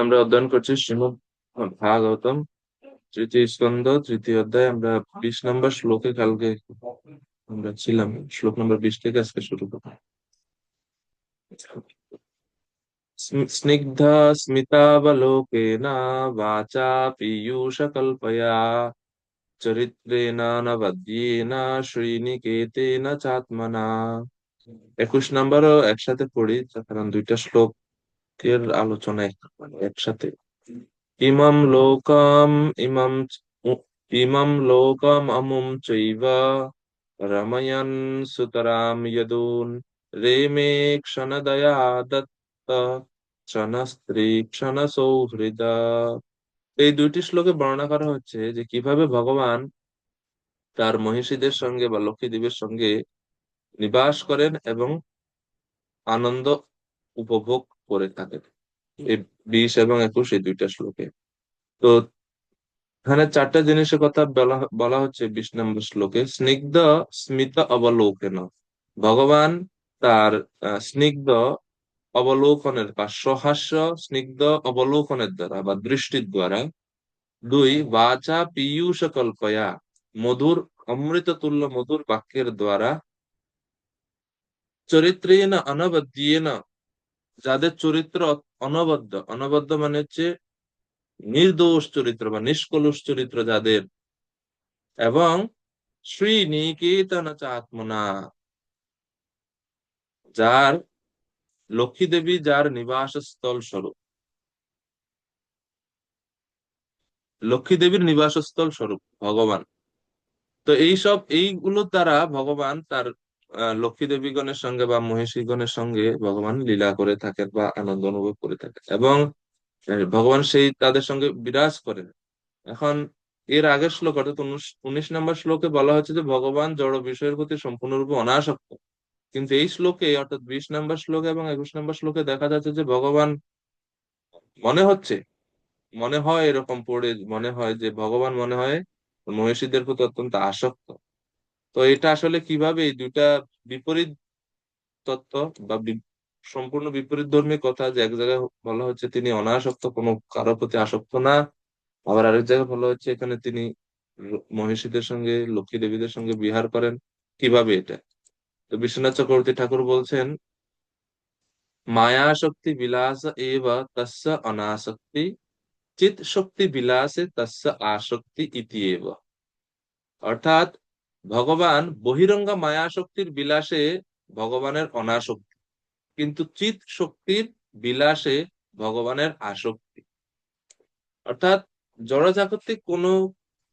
আমরা অধ্যয়ন করছি শ্রীমদ্ ভাগবতম তৃতীয় স্কন্ধ তৃতীয় অধ্যায়। আমরা 20 নম্বর শ্লোকে কালকে আমরা ছিলাম। শ্লোক নম্বর 20 থেকে আজকে শুরু করব। স্নিগ্ধ স্মিতাবলোকেন বাচা পীयूषकल्पया চরিত্রেণ নবদ্যেন শ্রীনিকেতেন চাত্মনা। 21 নম্বরও একসাথে পড়ি, কারণ দুইটা শ্লোকের আলোচনা একসাথে। ইমম লোকম ইমম ইমম লোকম অমুম চৈব রময়ন সুতরাম যদুন রেমে ক্ষণদয়া দত্ত ক্ষণস্ত্রী ক্ষণ সৌহৃদ। এই দুইটি শ্লোকে বর্ণনা করা হচ্ছে যে কিভাবে ভগবান তার মহিষীদের সঙ্গে বা লক্ষ্মী দেবীর সঙ্গে নিবাস করেন এবং আনন্দ উপভোগ করে থাকেন। এই 20 এবং 21 এই দুইটা শ্লোকে। তো এখানে চারটা জিনিসের কথা বলা বলা হচ্ছে 20 নম্বর শ্লোকে। স্নিগ্ধ স্মিত অবলোকন, ভগবান তার স্নিগ্ধ অবলোকনের বা সহাস্য স্নিগ্ধ অবলোকনের দ্বারা বা দৃষ্টির দ্বারা। দুই, বাচা পীয়ূষ কল্পয়া, মধুর অমৃত তুল্য মধুর বাক্যের দ্বারা। চরিত্রেণ অনবদ্যেন, যাদের চরিত্র অনবদ্য, অনবদ্য মানে হচ্ছে নির্দোষ চরিত্র বা নিষ্কলুষ চরিত্র যাদের, এবং শ্রীনিকেতন চাত্মনা, যার লক্ষ্মী দেবী যার নিবাস স্থল স্বরূপ, লক্ষ্মী দেবীর নিবাস স্থল স্বরূপ ভগবান। তো এইগুলোর দ্বারা ভগবান তার লক্ষ্মী দেবীগণের সঙ্গে বা মহিষীগণের সঙ্গে ভগবান লীলা করে থাকেন বা আনন্দ অনুভব করে থাকেন, এবং ভগবান সেই তাদের সঙ্গে বিরাজ করেন। এখন এর আগের শ্লোক অর্থাৎ 19 নম্বর শ্লোকে বলা হচ্ছে যে ভগবান জড় বিষয়ের প্রতি সম্পূর্ণরূপে অনাসক্ত। কিন্তু এই শ্লোকে অর্থাৎ 20 নম্বর শ্লোকে এবং 21 নম্বর শ্লোকে দেখা যাচ্ছে যে ভগবান, মনে হচ্ছে, মনে হয় এরকম পড়ে মনে হয় যে ভগবান মনে হয় মহিষীদের প্রতি অত্যন্ত আসক্ত। তো এটা আসলে কিভাবে এই দুইটা বিপরীত তত্ত্ব বা সম্পূর্ণ বিপরীত ধর্মী কথা, যে এক জায়গায় বলা হচ্ছে তিনি অনাসক্ত, কোনো কারো প্রতি আসক্ত না, আবার আরেক জায়গায় বলা হচ্ছে এখানে তিনি মহিষীদের সঙ্গে লক্ষ্মী দেবীদের সঙ্গে বিহার করেন। কিভাবে এটা? তো বিশ্বনাথ চক্রবর্তী ঠাকুর বলছেন, মায়া শক্তি বিলাস এব তস্য অনাসক্তি, চিত শক্তি বিলাসে তস্য আসক্তি ইতি এব। অর্থাৎ ভগবান বহিরঙ্গা মায়া শক্তির বিলাসে ভগবানের অনাসক্তি, কিন্তু চিত শক্তির বিলাসে ভগবানের আসক্তি। অর্থাৎ জড়জাগতিক কোনো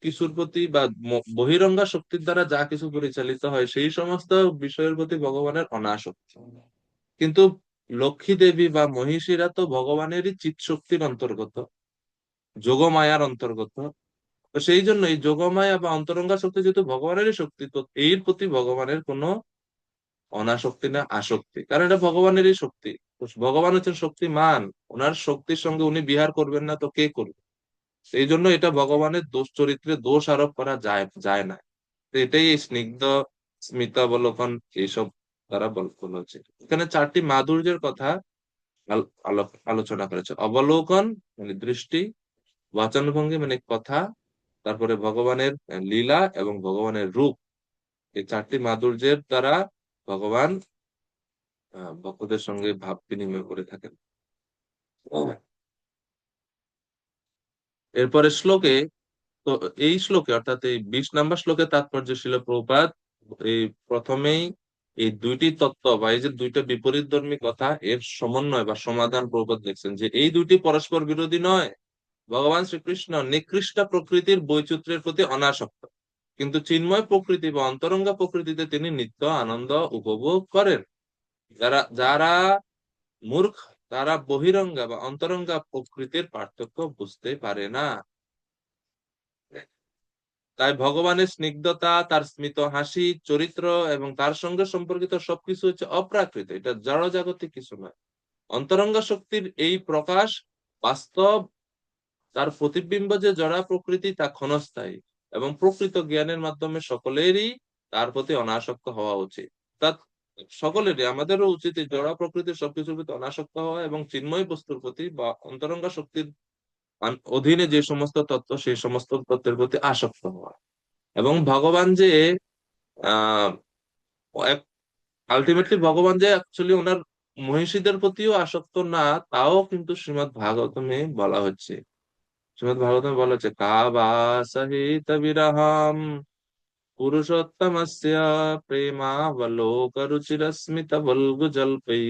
কিছুর প্রতি বা বহিরঙ্গা শক্তির দ্বারা যা কিছু পরিচালিত হয় সেই সমস্ত বিষয়ের প্রতি ভগবানের অনাসক্তি। কিন্তু লক্ষ্মী দেবী বা মহিষীরা তো ভগবানেরই চিৎ শক্তির অন্তর্গত, যোগমায়ার অন্তর্গত। তো সেই জন্য এই যোগমায়া বা অন্তরঙ্গা শক্তি যেহেতু ভগবানেরই শক্তি, তো এর প্রতি ভগবানের কোনো অনাসক্তি না আসক্তি, কারণ এটা ভগবানেরই শক্তি। তো ভগবান হচ্ছেন শক্তিমান, ওনার শক্তির সঙ্গে উনি বিহার করবেন না তো কে করবে? এই জন্য এটা ভগবানের দোষ, চরিত্রে দোষ আরোপ করা যায় যায় না। তো এটাই এই স্নিগ্ধ স্মিতাবলোকন এইসব দ্বারা বলা হচ্ছে। এখানে চারটি মাধুর্যের কথা আলোচনা করেছে। অবলোকন মানে দৃষ্টি, বচনভঙ্গি মানে কথা, তারপরে ভগবানের লীলা এবং ভগবানের রূপ। এই চারটি মাধুর্যের দ্বারা ভগবান ভক্তদের সঙ্গে ভাব বিনিময় করে থাকেন। এরপরে শ্লোকে, তো এই শ্লোকে অর্থাৎ এই 20 নম্বর শ্লোকে তাৎপর্য ছিল প্রভুপাদ এই প্রথমেই এই দুইটি তত্ত্ব বা এই যে দুইটা বিপরীত ধর্মী কথা, এর সমন্বয় বা সমাধান প্রভুপাদ দেখছেন যে এই দুইটি পরস্পর বিরোধী নয়। ভগবান শ্রীকৃষ্ণ নিকৃষ্ট প্রকৃতির বৈচিত্র্যের প্রতি অনাসক্ত, কিন্তু চিন্ময় প্রকৃতি বা অন্তরঙ্গা প্রকৃতিতে তিনি নিত্য আনন্দ উপভোগ করেন। যারা যারা মূর্খ, তারা বহিরঙ্গা বা অন্তরঙ্গা প্রকৃতির পার্থক্য বুঝতে পারে না। তাই ভগবানের স্নিগ্ধতা, তার স্মিত হাসি, চরিত্র এবং তার সঙ্গে সম্পর্কিত সবকিছু হচ্ছে অপ্রাকৃত, এটা জড় জাগতিক কিছু নয়। অন্তরঙ্গ শক্তির এই প্রকাশ বাস্তব, তার প্রতিবিম্ব যে জড়া প্রকৃতি তা ক্ষণস্থায়ী, এবং প্রকৃত জ্ঞানের মাধ্যমে সকলেরই তার প্রতি অনাসক্ত হওয়া উচিত। সকলেরই, আমাদেরও উচিত এই জড় প্রকৃতির সবকিছুর প্রতি অনাসক্ত হওয়া এবং চিন্ময় বস্তুর প্রতি বা অন্তরঙ্গ শক্তির অধীনে যে সমস্ত তত্ত্ব সেই সমস্ত তত্ত্বের প্রতি আসক্ত হওয়া। এবং ভগবান যে আহ আলটিমেটলি ভগবান যে অ্যাকচুয়ালি ওনার মহিষীদের প্রতিও আসক্ত না, তাও কিন্তু শ্রীমদ্ ভাগবতমে বলা হচ্ছে। শ্রীমদ্ ভাগবতমে বলা হচ্ছে কাবা সহিত বিরহম পুরুষোত্তমস্য প্রেমাবলোকরুচিরস্মিত বল্গুজল্পৈ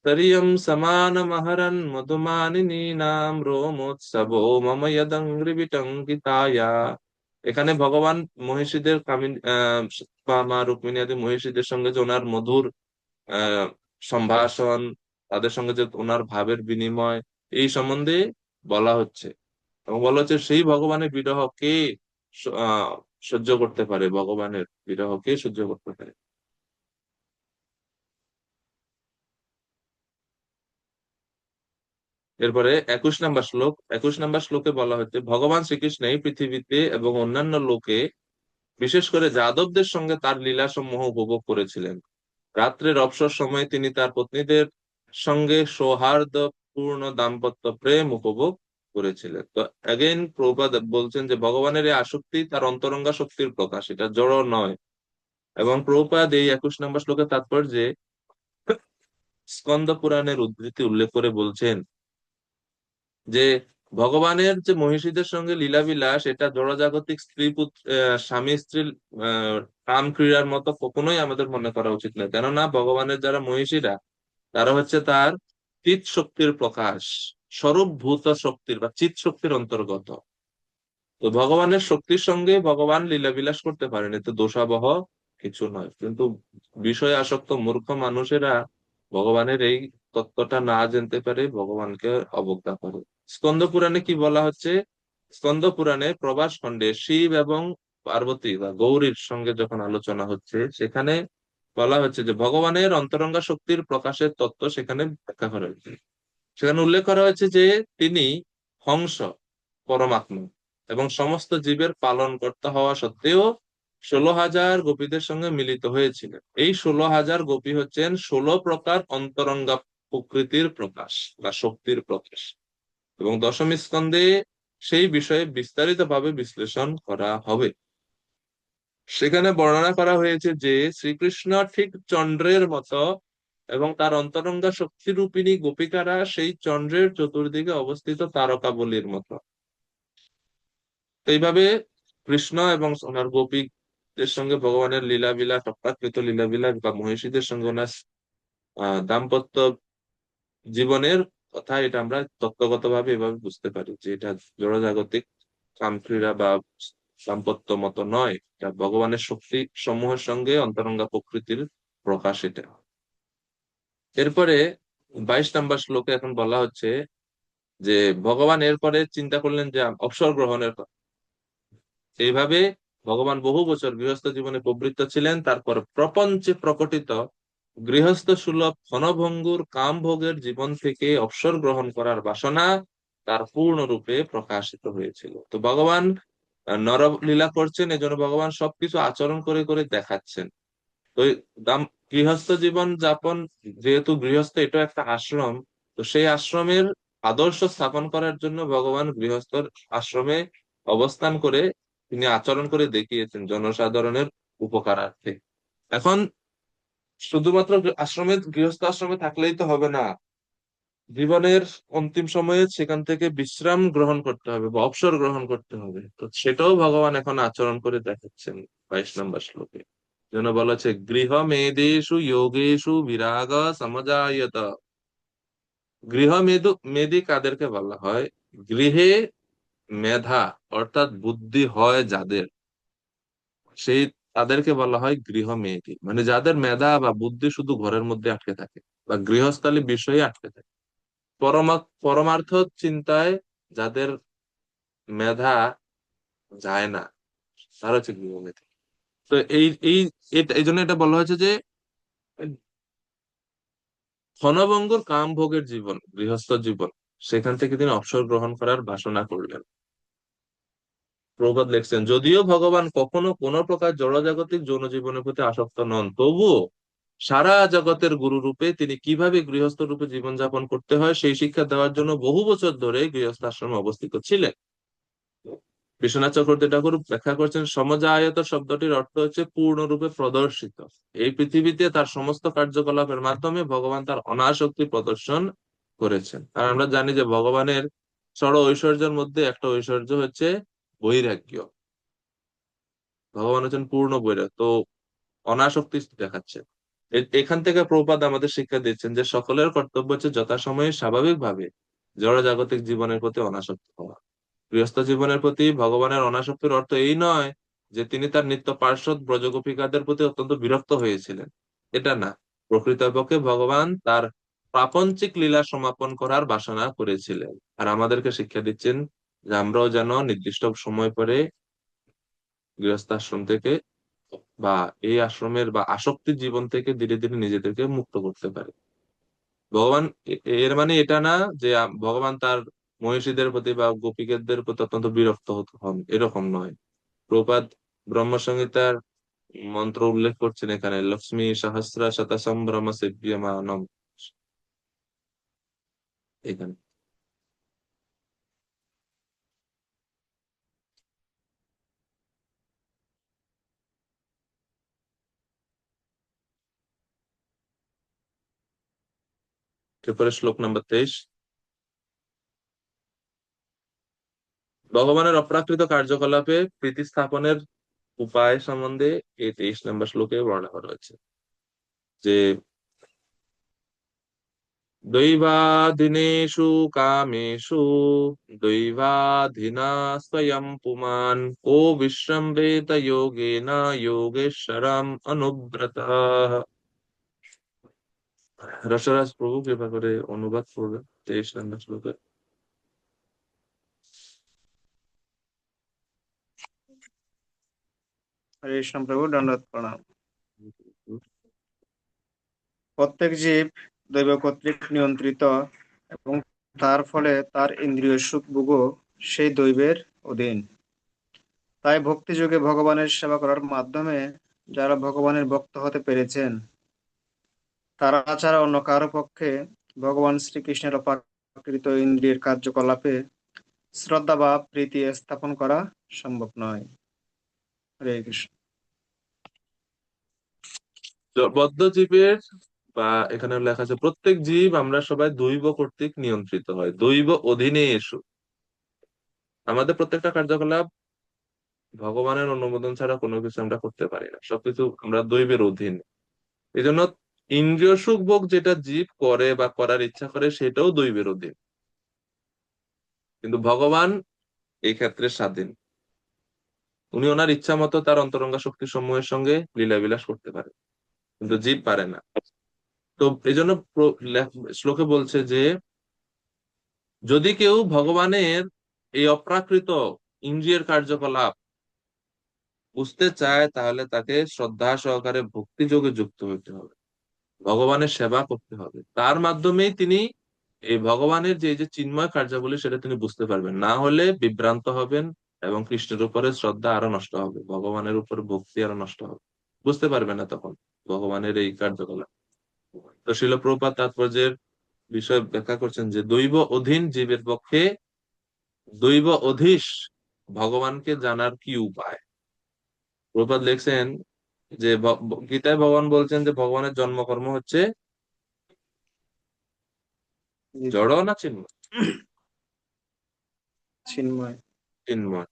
তরিয়ম সমানমহরন মধুমানিনীনাম রোমোৎসবো মম যদঙ্ঘ্রিবিটঙ্কিতায়া। এখানে ভগবান মহিষীদের কামিনী বা মা রুক্মিণী আদি মহিষীদের সঙ্গে যে ওনার মধুর আহ সম্ভাষণ, তাদের সঙ্গে যে ওনার ভাবের বিনিময়, এই সম্বন্ধে বলা হচ্ছে। এবং বলা হচ্ছে সেই ভগবানের বিরহ কে সহ্য করতে পারে, ভগবানের বিরহ কে সহ্য করতে পারে। এরপরে 21 নম্বর শ্লোক। 21 নম্বর শ্লোকে বলা হচ্ছে ভগবান শ্রীকৃষ্ণ এই পৃথিবীতে এবং অন্যান্য লোকে, বিশেষ করে যাদবদের সঙ্গে তার লীলা সমূহ উপভোগ করেছিলেন। রাত্রের অবসর সময়ে তিনি তার পত্নীদের সঙ্গে সৌহার্দ্যপূর্ণ দাম্পত্য প্রেম উপভোগ করেছিলেন। তো অ্যাগেইন প্রভুপাদ বলছেন যে ভগবানের এই আসক্তি তার অন্তরঙ্গা শক্তির প্রকাশ, এটা জড় নয়। এবং প্রভুপাদ এই 21 নম্বর শ্লোকের তাৎপর্যে স্কন্দ পুরাণের উদ্ধৃতি উল্লেখ করে বলছেন যে ভগবানের যে মহিষীদের সঙ্গে লীলাবিলাস, এটা জড়জাগতিক স্ত্রী পুত্র স্বামী স্ত্রীর কাম ক্রীড়ার মতো কখনোই আমাদের মনে করা উচিত নয়। কেননা ভগবানের যারা মহিষীরা, তারা হচ্ছে তার চিৎ শক্তির প্রকাশ, স্বরূপভূত শক্তির বা চিৎ শক্তির অন্তর্গত। তো ভগবানের শক্তির সঙ্গে ভগবান লীলাবিলাস করতে পারেন, এতে দোষাবহ কিছু নয়। কিন্তু বিষয় আসক্ত মূর্খ মানুষেরা ভগবানের এই তত্ত্বটা না জানতে পারে ভগবানকে অবজ্ঞা করে। স্কন্দ পুরাণে কি বলা হচ্ছে? স্কন্দ পুরাণে প্রভাস খণ্ডে শিব এবং পার্বতী বা গৌরীর সঙ্গে যখন আলোচনা হচ্ছে, সেখানে বলা হচ্ছে যে ভগবানের অন্তরঙ্গা শক্তির প্রকাশের তত্ত্ব সেখানে ব্যাখ্যা করা হয়েছে। সেখানে উল্লেখ করা হয়েছে যে তিনি হংস পরমাত্মা এবং সমস্ত জীবের পালন কর্তা হওয়া সত্ত্বেও 16,000 গোপীদের সঙ্গে মিলিত হয়েছিলেন। এই 16,000 গোপী হচ্ছেন 16 প্রকার অন্তরঙ্গা প্রকৃতির প্রকাশ বা শক্তির প্রকাশ। এবং দশম স্কন্ধে সেই বিষয়ে বিস্তারিত ভাবে বিশ্লেষণ করা হবে। সেখানে বর্ণনা করা হয়েছে যে শ্রীকৃষ্ণ ঠিক চন্দ্রের মতো এবং তার অন্তরঙ্গা শক্তিরূপিণী গোপিকারা সেই চন্দ্রের চতুর্দিকে অবস্থিত তারকাবলীর মতো। তো এইভাবে কৃষ্ণ এবং ওনার গোপীদের সঙ্গে ভগবানের লীলাবিলাস, অপ্রাকৃত লীলাবিলাস বা মহিষীদের সঙ্গে ওনার দাম্পত্য জীবনের কথা, এটা আমরা তত্ত্বগত ভাবে এভাবে বুঝতে পারি যে এটা জড়জাগতিক কামক্রীড়া বা দাম্পত্য মতো নয়, এটা ভগবানের শক্তি সমূহের সঙ্গে অন্তরঙ্গা প্রকৃতির প্রকাশ এটা। এরপরে 22 নম্বর শ্লোকে এখন বলা হচ্ছে যে ভগবান এরপরে চিন্তা করলেন যে অবসর গ্রহণের কথা। এইভাবে ভগবান বহু বছর গৃহস্থ জীবনে প্রবৃত্ত ছিলেন। তারপর প্রপঞ্চে প্রকটিত গৃহস্থ সুলভ ক্ষণভঙ্গুর কাম ভোগের জীবন থেকে অবসর গ্রহণ করার বাসনা তার পূর্ণরূপে প্রকাশিত হয়েছিল। তো ভগবান নরলীলা করছেন, এজন্য ভগবান সবকিছু আচরণ করে করে দেখাচ্ছেন। তো এই গৃহস্থ জীবন যাপন, যেহেতু গৃহস্থ এটা একটা আশ্রম, তো সেই আশ্রমের আদর্শ স্থাপন করার জন্য ভগবান গৃহস্থর আশ্রমে অবস্থান করে তিনি আচরণ করে দেখিয়েছেন জনসাধারণের উপকারার্থে। এখন শুধুমাত্র আশ্রমে, গৃহস্থ আশ্রমে থাকলেই তো হবে না, জীবনের অন্তিম সময়ে সেখান থেকে বিশ্রাম গ্রহণ করতে হবে বা অবসর গ্রহণ করতে হবে। তো সেটাও ভগবান এখন আচরণ করে দেখাচ্ছেন 22 নম্বর শ্লোকে। যেন বলা আছে গৃহ মেদেশু যোগেশু বিরাগ সমজায়ত। গৃহ মেদি কাদেরকে বলা হয়? গৃহে মেধা অর্থাৎ বুদ্ধি হয় যাদের, সেই তাদেরকে বলা হয় গৃহ মেয়েটি, মানে যাদের মেধা বা বুদ্ধি শুধু ঘরের মধ্যে আটকে থাকে বা গৃহস্থালী বিষয়ে আটকে থাকে। পরমার্থ চিন্তায় যাদের মেধা যায় না, তারা হচ্ছে গৃহমেধী। তো এই জন্য এটা বলা হয়েছে যে ক্ষণভঙ্গুর কাম ভোগের জীবন, গৃহস্থ জীবন, সেখান থেকে তিনি অবসর গ্রহণ করার বাসনা করলেন। প্রবাদ লিখছেন যদিও ভগবান কখনো কোনো প্রকার জড়জাগতিক যৌন জীবনের প্রতি আসক্ত নন, তবুও সারা জগতের গুরু রূপে তিনি কিভাবে গৃহস্থ রূপে জীবনযাপন করতে হয় সেই শিক্ষা দেওয়ার জন্য বহু বছর ধরে গৃহস্থ আশ্রমে অবস্থিত ছিলেন। বিশ্বনাথ চক্রবর্তী ঠাকুর ব্যাখ্যা করছেন, সমজায়ত শব্দটির অর্থ হচ্ছে পূর্ণরূপে প্রদর্শিত। এই পৃথিবীতে তার সমস্ত কার্যকলাপের মাধ্যমে ভগবান তার অনাসক্তি প্রদর্শন করেছেন। আর আমরা জানি যে ভগবানের ষড় ঐশ্বর্যের মধ্যে একটা ঐশ্বর্য হচ্ছে বৈরাগ্য। ভগবান হচ্ছেন পূর্ণ বৈরাগ্য, তো অনাসক্তি দেখাচ্ছে। এখান থেকে প্রভুপাদ আমাদের শিক্ষা দিচ্ছেন যে সকলের কর্তব্য হচ্ছে যথাসময়ে স্বাভাবিকভাবে জড়জাগতিক জীবনের প্রতি অনাসক্ত হওয়া। গৃহস্থ জীবনের প্রতি ভগবানের অনাসক্তির অর্থ এই নয় যে তিনি তার নিত্য পার্ষদ ব্রজগোপিকাদের প্রতি অত্যন্ত বিরক্ত হয়েছিলেন, এটা না। প্রকৃতপক্ষে ভগবান তার প্রাপঞ্চিক লীলা সমাপন করার বাসনা করেছিলেন। আর আমাদেরকে শিক্ষা দিচ্ছেন যে আমরাও যেন নির্দিষ্ট সময় পরে গৃহস্থাশ্রম থেকে বা এই আশ্রমের বা আসক্তির জীবন থেকে ধীরে ধীরে নিজেদেরকে মুক্ত করতে পারি। ভগবান এর মানে এটা না যে ভগবান তার মহিষীদের প্রতি বা গোপীদের প্রতি অত্যন্ত বিরক্ত হতে হন, এরকম নয়। প্রপাদ ব্রহ্ম সংহিতার মন্ত্র উল্লেখ করছেন এখানে, লক্ষ্মী সহস্র শতসম্ভ্রম সেব্যমানম, এখানে এরপরে শ্লোক নম্বর 23। ভগবানের অপ্রাকৃত কার্যকলাপে প্রীতি স্থাপনের উপায় সম্বন্ধে এই 23 নম্বর শ্লোকে বর্ণনা করা হয়েছে যে দৈবাদিনেষু কামেষু দৈবাধিনা স্বয়ং পুমান কো বিশ্রম্ভেত যোগেন যোগেশ্বরম অনুব্রতঃ। রসরাজ প্রভু কৃপা করে অনুবাদ করবে 23 নম্বর শ্লোকে। হরে কৃষ্ণ প্রভু, দণ্ডবত প্রণাম। প্রত্যেক জীব দৈব কর্তৃক নিয়ন্ত্রিত এবং তার ফলে তার ইন্দ্রিয় সুখ ভোগও সেই দৈবের অধীন। তাই ভক্তি যোগে ভগবানের সেবা করার মাধ্যমে যারা ভগবানের ভক্ত হতে পেরেছেন, তারা ছাড়া অন্য কারো পক্ষে ভগবান শ্রীকৃষ্ণের অপ্রাকৃত ইন্দ্রিয়ের কার্যকলাপে শ্রদ্ধা বা প্রীতি স্থাপন করা সম্ভব নয়। হরে কৃষ্ণ। বদ্ধ জীবের বা এখানে লেখা আছে প্রত্যেক জীব আমরা সবাই দৈব কর্তৃক নিয়ন্ত্রিত হয়, দৈব অধীনে এসো। আমাদের প্রত্যেকটা কার্যকলাপ ভগবানের অনুমোদন ছাড়া কোনো কিছু আমরা করতে পারি না, সবকিছু আমরা দৈবের অধীন। এই জন্য ইন্দ্রিয় সুখ ভোগ যেটা জীব করে বা করার ইচ্ছা করে সেটাও দৈবের অধীন, কিন্তু ভগবান এই ক্ষেত্রে স্বাধীন। উনি ওনার ইচ্ছা মতো তার অন্তরঙ্গ শক্তি সমূহের সঙ্গে লীলাবিলাস করতে পারে, কিন্তু জীব পারে না। তো এই জন্য শ্লোকে বলছে যে যদি কেউ ভগবানের এই অপ্রাকৃত ইন্দ্রিয়ের কার্যকলাপ বুঝতে চায় তাহলে তাকে শ্রদ্ধা সহকারে ভক্তি যোগে যুক্ত হতে হবে, ভগবানের সেবা করতে হবে। তার মাধ্যমেই তিনি এই ভগবানের যে যে চিন্ময় কার্যাবলী সেটা তিনি বুঝতে পারবেন, না হলে বিভ্রান্ত হবেন এবং কৃষ্ণের উপরে শ্রদ্ধা আরো নষ্ট হবে, ভগবানের উপরে ভক্তি আরো নষ্ট হবে, বুঝতে পারবে না তখন ভগবানের এই কার্যকলাপ। তো শিল প্রভুপাদ তাৎপর্যের বিষয় ব্যাখ্যা করছেন যে দৈব অধীন জীবের পক্ষে দৈব অধীশ ভগবানকে জানার কি উপায়। প্রভুপাদ লিখছেন যে গীতায় ভগবান বলছেন যে ভগবানের জন্মকর্ম হচ্ছে জড় না চিন্ময়? চিন্ময়। চিন্ময়।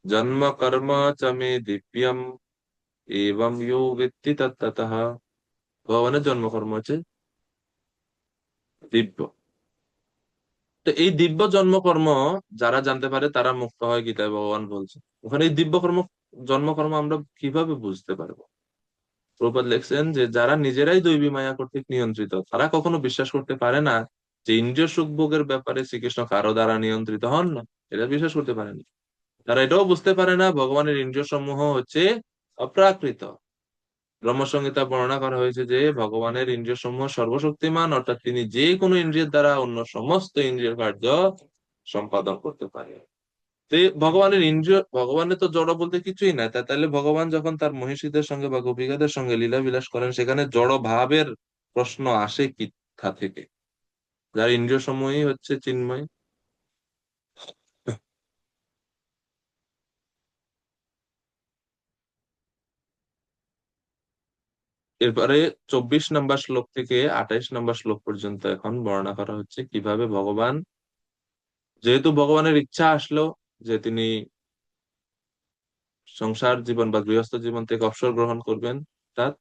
জন্ম কর্ম চ মে দিব্যম এবং ইয়ো বেত্তি তত্ত্বতঃ। ভগবানের জন্মকর্ম হচ্ছে দিব্য। তো এই দিব্য জন্মকর্ম যারা জানতে পারে তারা মুক্ত হয়, গীতায় ভগবান বলছে। ওখানে এই দিব্য কর্ম জন্মকর্ম আমরা কিভাবে বুঝতে পারবো? প্রভুপাদ লিখছেন যে যারা নিজেরাই দৈবী মায়া কর্তৃক নিয়ন্ত্রিত তারা কখনো বিশ্বাস করতে পারে না যে ইন্দ্রিয় সুখ ভোগের ব্যাপারে শ্রীকৃষ্ণ কারো দ্বারা নিয়ন্ত্রিত হন না, এটা বিশ্বাস করতে পারে না। তারা এটাও বুঝতে পারে না ভগবানের ইন্দ্রিয় সমূহ হচ্ছে অপ্রাকৃত। ব্রহ্মসংহিতা বর্ণনা করা হয়েছে যে ভগবানের ইন্দ্রিয় সমূহ সর্বশক্তিমান, অর্থাৎ তিনি যে কোনো ইন্দ্রিয়ের দ্বারা অন্য সমস্ত ইন্দ্রিয় কার্য সম্পাদন করতে পারে। তো এই ভগবানের ইন্দ্রিয়, ভগবানের তো জড় বলতে কিছুই নাই, তাহলে ভগবান যখন তার মহিষীদের সঙ্গে বা গোপিকাদের সঙ্গে লীলা বিলাস করেন, সেখানে জড় ভাবের প্রশ্ন আসে কোথা থেকে? যার ইন্দ্রিয় সমূহই হচ্ছে চিন্ময়। এরপরে 24 নম্বর শ্লোক থেকে 28 নম্বর শ্লোক পর্যন্ত এখন বর্ণনা করা হচ্ছে কিভাবে ভগবান, যেহেতু ভগবানের ইচ্ছা আসলো যে তিনি সংসার জীবন বা গৃহস্থ জীবন থেকে অবসর গ্রহণ করবেন, অর্থাৎ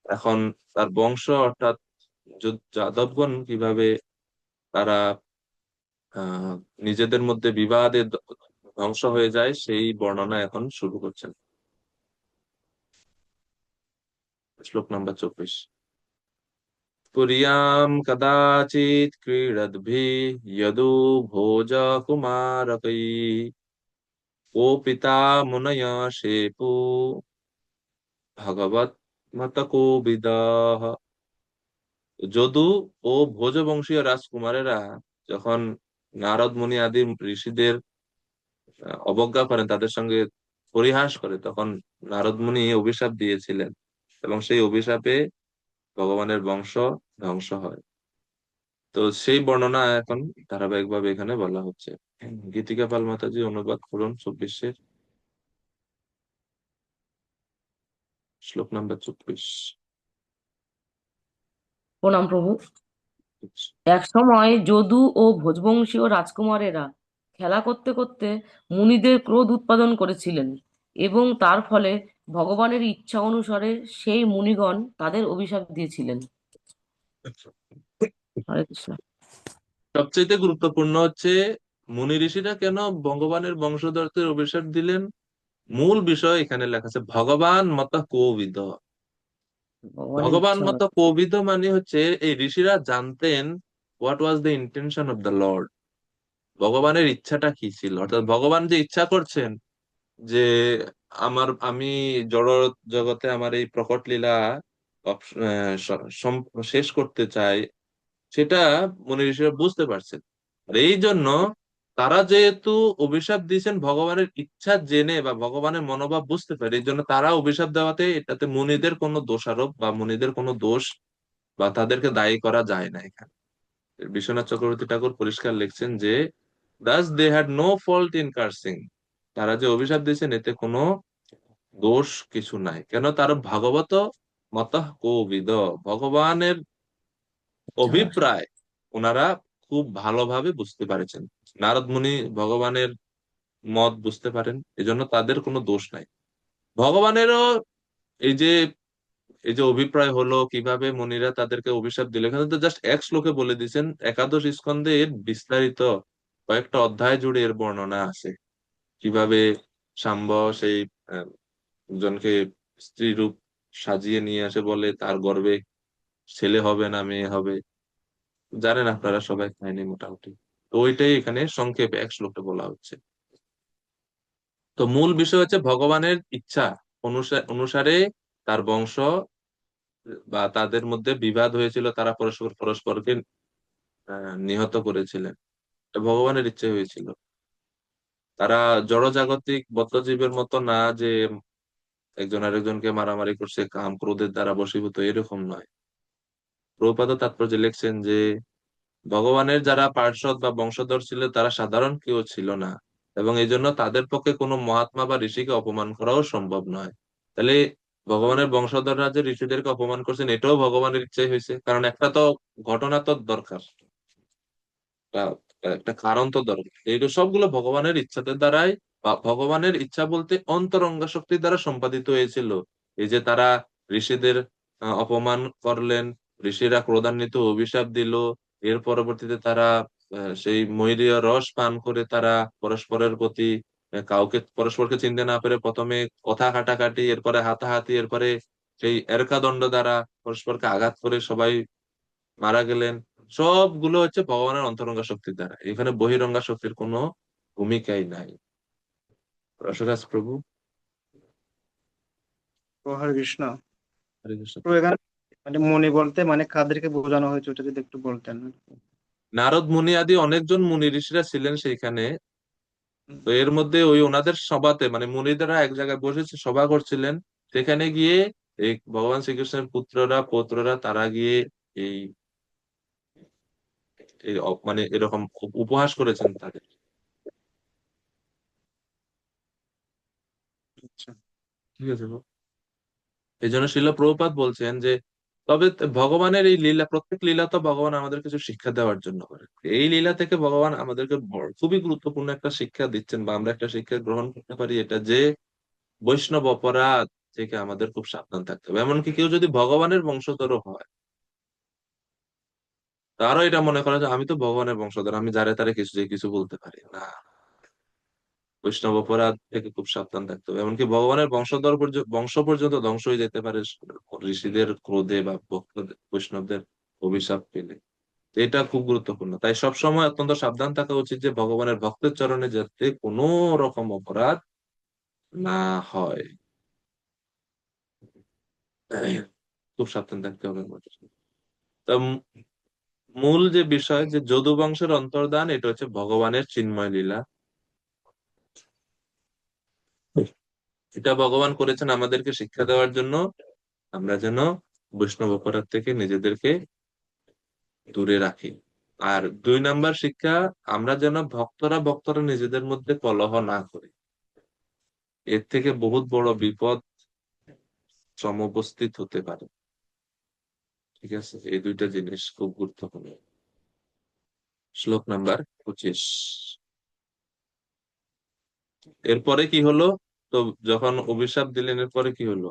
এখন তার বংশ অর্থাৎ যাদবগণ কিভাবে তারা আহ নিজেদের মধ্যে বিবাদে ধ্বংস হয়ে যায়, সেই বর্ণনা এখন শুরু করছেন। শ্লোক নাম্বার 24। पुर्यां कदाचित् क्रीडद्भिः यदु भोजकुमारकैः कोपिता मुनय शेपु भगवत मतकोविदः। যদু ও ভোজবংশীয় রাজকুমারেরা যখন নারদ মুনি আদি ঋষিদের অবজ্ঞা করেন, তাদের সঙ্গে পরিহাস করে, তখন নারদ মুনি অভিশাপ দিয়েছিলেন, এবং সেই অভিশাপে ভগবানের বংশ ধ্বংস হয়। তো সেই বর্ণনা এখন ধারাবাহিকভাবে এখানে বলা হচ্ছে। গীতিকা পাল মাতাজি অনুবাদ করুন 24-এর শ্লোক নাম্বার 24। প্রণাম প্রভু। এক সময় যদু ও ভোজবংশীয় রাজকুমারেরা খেলা করতে করতে মুনিদের ক্রোধ উৎপাদন করেছিলেন, এবং তার ফলে ভগবানের ইচ্ছা অনুসারে সেই মুনিগণ তাদের অভিশাপ দিয়েছিলেন। হরে কৃষ্ণ। সবচেয়ে গুরুত্বপূর্ণ হচ্ছে মুনি ঋষিরা কেন ভগবানের বংশধরদের অভিশাপ দিলেন। মূল বিষয় এখানে লেখা আছে ভগবান মত কোবিদ। ভগবানের ভগবান ইচ্ছা মত অনুসারে। কোবিদ মানে হচ্ছে এই ঋষিরা জানতেন what was the intention of the Lord, ভগবানের ইচ্ছাটা কি ছিল। অর্থাৎ ভগবান যে ইচ্ছা করছেন যে আমি জড় জগতে আমার এই প্রকট লীলা শেষ করতে চাই, সেটা মুনি ঋষিরা বুঝতে পারছেন। আর এই জন্য তারা যেহেতু অভিশাপ দিয়েছেন ভগবানের ইচ্ছা জেনে বা ভগবানের মনোভাব বুঝতে পারে, এই জন্য তারা অভিশাপ দেওয়াতে এটাতে মুনিদের কোনো দোষারোপ বা মুনিদের কোনো দোষ বা তাদেরকে দায়ী করা যায় না। এখানে বিশ্বনাথ চক্রবর্তী ঠাকুর পরিষ্কার লিখছেন যে thus they had no fault in cursing, তারা যে অভিশাপ দিয়েছেন এতে কোনো দোষ কিছু নাই। কেন? তার ভাগবত মতঃ কোবিদ, ভগবানের ইচ্ছা আছে। অভিপ্রায় ওনারা খুব ভালোভাবে বুঝতে পারেছেন। নারদ মুনি ভগবানের মত বুঝতে পারেন, এজন্য তাদের কোনো দোষ নাই। ভগবানেরও এই যে এই যে অভিপ্রায় হলো কিভাবে মুনিরা তাদেরকে অভিশাপ দিল, এখানে তো জাস্ট এক শ্লোকে বলে দিয়েছেন। একাদশ স্কন্ধে এর বিস্তারিত কয়েকটা অধ্যায় জুড়ে এর বর্ণনা আছে কিভাবে শাম্ব সেই আহ, জনকে স্ত্রী রূপ সাজিয়ে নিয়ে আসে, বলে তার গর্ভে ছেলে হবে না মেয়ে হবে। জানেন আপনারা সবাই কাহিনী মোটামুটি। তো ওইটাই এখানে সংক্ষেপে এক শ্লোকে বলা হচ্ছে। তো মূল বিষয় হচ্ছে ভগবানের ইচ্ছা অনুসারে তার বংশ বা তাদের মধ্যে বিবাদ হয়েছিল, তারা পরস্পর পরস্পরকে নিহত করেছিলেন। এটা ভগবানের ইচ্ছে হয়েছিল। তারা জড়জাগতিক বদ্ধজীবের মতো না যে একজন আরেকজনকে মারামারি করছে কাম ক্রোধের দ্বারা বশীভূত, এরকম নয়। প্রভুপাদ তাৎপর্যে লিখছেন যে ভগবানের যারা পার্ষদ বা বংশধর ছিল তারা সাধারণ কেউ ছিল না, এবং এই জন্য তাদের পক্ষে কোনো মহাত্মা বা ঋষিকে অপমান করাও সম্ভব নয়। তাহলে ভগবানের বংশধররা যে ঋষিদেরকে অপমান করছেন এটাও ভগবানের ইচ্ছাই হয়েছে, কারণ একটা তো ঘটনা তো দরকার, একটা একটা কারণ তো দরকার। এইগুলো সবগুলো ভগবানের ইচ্ছাতে দ্বারাই বা ভগবানের ইচ্ছা বলতে অন্তরঙ্গ শক্তির দ্বারা সম্পাদিত হয়েছিল। এই যে তারা ঋষিদের অপমান করলেন, ঋষিরা ক্রোধান্বিত অভিশাপ দিল, এর পরবর্তীতে তারা সেই ময়ূরীয় রস পান করে তারা পরস্পরের প্রতি কাউকে পরস্পরকে চিনতে না পেরে প্রথমে কথা কাটাকাটি, এরপরে হাতাহাতি, এরপরে সেই এরকাদণ্ড দ্বারা পরস্পরকে আঘাত করে সবাই মারা গেলেন। সবগুলো হচ্ছে ভগবানের অন্তরঙ্গা শক্তির দ্বারা, এখানে বহিরঙ্গা শক্তির কোনো ভূমিকাই নাই। রসরাজ প্রভু। ও হরে কৃষ্ণ। হরে কৃষ্ণ। তো এখানে মানে মুনি বলতে মানে কাদেরকে বোঝানো হয়েছে ওটা যদি একটু বলতেন। নারদ মুনি আদি অনেকজন মুনি ঋষিরা ছিলেন সেইখানে। তো এর মধ্যে ওই ওনাদের সভাতে মানে মুনিদেরা এক জায়গায় বসেছে সভা করছিলেন, সেখানে গিয়ে এই ভগবান শ্রীকৃষ্ণের পুত্ররা পৌত্ররা তারা গিয়ে এই মানে এরকম উপহাস করেছেন তাদের। আচ্ছা। ঠিক আছে, এই জন্য শিল প্রভুপাদ বলছেন যে তবে ভগবানের এই লীলা, প্রত্যেক লীলা তো ভগবান আমাদের কিছু শিক্ষা দেওয়ার জন্য করে। এই লীলা থেকে ভগবান আমাদেরকে খুবই গুরুত্বপূর্ণ একটা শিক্ষা দিচ্ছেন, বা আমরা একটা শিক্ষা গ্রহণ করতে পারি, এটা যে বৈষ্ণব অপরাধ থেকে আমাদের খুব সাবধান থাকতে হবে। এমনকি কেউ যদি ভগবানের বংশধরও হয়, তারও এটা মনে করা যে আমি তো ভগবানের বংশধর, আমি যারে তারে কিছু যে কিছু বলতে পারি না। বৈষ্ণব অপরাধ থেকে খুব সাবধান থাকতে হবে। এমনকি ভগবানের বংশধর বংশ পর্যন্ত ধ্বংস হয়ে যেতে পারে ঋষিদের ক্রোধে বা ভক্তদের বৈষ্ণবদের অভিশাপ পেলে। তো এটা খুব গুরুত্বপূর্ণ, তাই সবসময় অত্যন্ত সাবধান থাকা উচিত যে ভগবানের ভক্তের চরণে যাতে কোনো রকম অপরাধ না হয়। খুব সাবধান থাকতে হবে আমাদের। তা মূল যে বিষয় যে যদু বংশের অন্তর্ধান, এটা হচ্ছে ভগবানের চিন্ময় লীলা। এটা ভগবান করেছেন আমাদেরকে শিক্ষা দেওয়ার জন্য, আমরা যেন বৈষ্ণব অপরাধ থেকে নিজেদেরকে দূরে রাখি। আর 2 নাম্বার শিক্ষা, আমরা যেন ভক্তরা ভক্তরা নিজেদের মধ্যে কলহ না করি। এর থেকে বহুত বড় বিপদ সমুপস্থিত হতে পারে। ঠিক আছে, এই 2টা জিনিস খুব গুরুত্বপূর্ণ। শ্লোক নাম্বার 25। এরপরে কি হলো? তো যখন অভিশাপ দিলেন এরপরে কি হলো?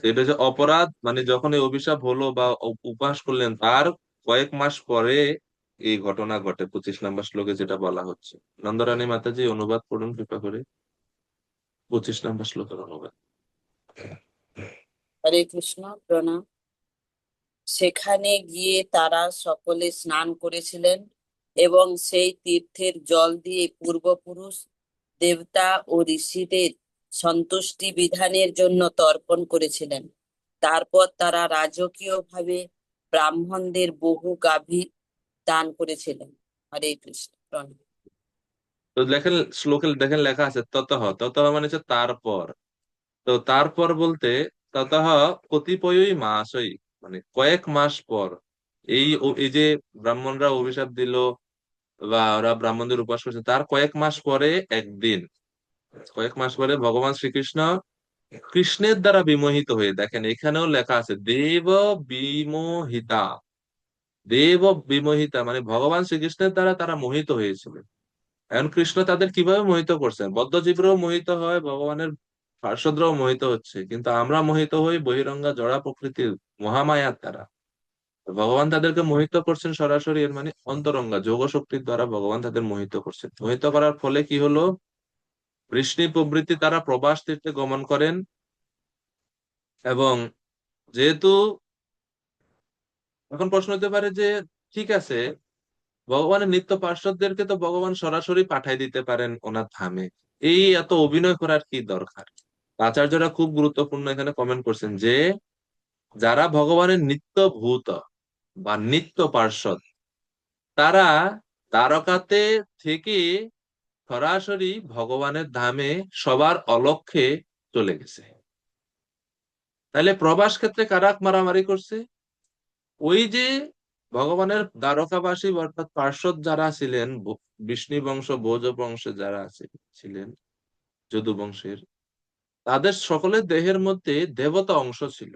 এটা যে অপরাধ মানে যখন এই অভিশাপ হলো বা উপহাস করলেন, তার কয়েক মাস পরে এই ঘটনা ঘটে। 25 নাম্বার শ্লোকে যেটা বলা হচ্ছে, নন্দরানী মাতাজি অনুবাদ করুন কৃপা করে 25 নাম্বার শ্লোকের অনুবাদ। হরে কৃষ্ণ, প্রণাম। সেখানে গিয়ে তারা সকলে স্নান করেছিলেন এবং সেই তীর্থের জল দিয়ে পূর্বপুরুষ দেবতা ও ঋষিদের সন্তুষ্টি বিধানের জন্য তর্পণ করেছিলেন। তারপর তারা রাজকীয়ভাবে ব্রাহ্মণদের বহু গাভী দান করেছিলেন। হরে কৃষ্ণ, প্রণাম। তো লেখেন শ্লোকে দেখেন লেখা আছে ততঃ, ততঃ মানে হচ্ছে তারপর। তো তারপর বলতে ততঃ কতিপয়ই মাসই, মানে কয়েক মাস পর এই যে ব্রাহ্মণরা অভিশাপ দিল বা ওরা ব্রাহ্মণদের উপাস করছে, তার কয়েক মাস পরে একদিন, কয়েক মাস পরে ভগবান শ্রীকৃষ্ণ কৃষ্ণের দ্বারা বিমোহিত হয়ে, দেখেন এখানেও লেখা আছে দেব বিমোহিতা। দেব বিমোহিতা মানে ভগবান শ্রীকৃষ্ণের দ্বারা তারা মোহিত হয়েছিল। এখন কৃষ্ণ তাদের কিভাবে মোহিত করছেন? বদ্ধজীবরাও মোহিত হয়, ভগবানের পার্ষদরাও মোহিত হচ্ছে, কিন্তু আমরা মোহিত হই বহিরঙ্গা জড়া প্রকৃতির মহামায়ার দ্বারা। ভগবান তাদেরকে মোহিত করছেন সরাসরি, এর মানে অন্তরঙ্গা যোগ শক্তির দ্বারা ভগবান তাদের মোহিত করছেন। মোহিত করার ফলে কি হলো? বৃষ্ণি প্রভৃতি তারা প্রবাস তীর্থে গমন করেন। এবং যেহেতু এখন প্রশ্ন হতে পারে যে ঠিক আছে, ভগবানের নিত্য পার্ষদদেরকে তো ভগবান সরাসরি পাঠাই দিতে পারেন ওনার ধামে, এই এত অভিনয় করার কি দরকার? আচার্যরা খুব গুরুত্বপূর্ণ এখানে কমেন্ট করছেন যে যারা ভগবানের নিত্য ভূত বা নিত্য পার্ষদ, তারা দ্বারকাতে থেকে সরাসরি ভগবানের ধামে সবার অলক্ষ্যে চলে গেছে। তাহলে প্রবাস ক্ষেত্রে কারা মারামারি করছে? ওই যে ভগবানের দ্বারকাবাসী অর্থাৎ পার্ষদ যারা ছিলেন, বিষ্ণু বংশ ভোজ বংশে যারা ছিলেন, যদু বংশের, তাদের সকলের দেহের মধ্যে দেবতা অংশ ছিল।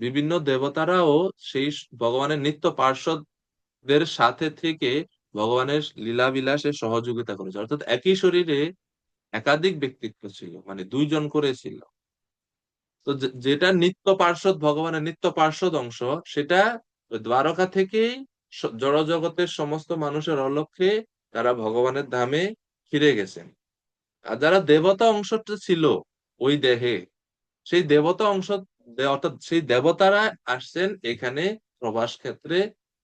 বিভিন্ন দেবতারাও সেই ভগবানের নিত্য পার্ষদদের সাথে থেকে ভগবানের লীলা বিলাসে সহযোগিতা করেছে। অর্থাৎ একই শরীরে একাধিক ব্যক্তিত্ব ছিল, মানে 2জন করে ছিল। তো যেটা নিত্য পার্ষদ, ভগবানের নিত্য পার্ষদ অংশ, সেটা ওই দ্বারকা থেকেই জড় জগতের সমস্ত মানুষের অলক্ষ্যে তারা ভগবানের ধামে ফিরে গেছেন। আর যারা দেবতা অংশটা ছিল ওই দেহে, সেই দেবতা অংশ অর্থাৎ সেই দেবতারা আসছেন এখানে প্রবাস ক্ষেত্রে,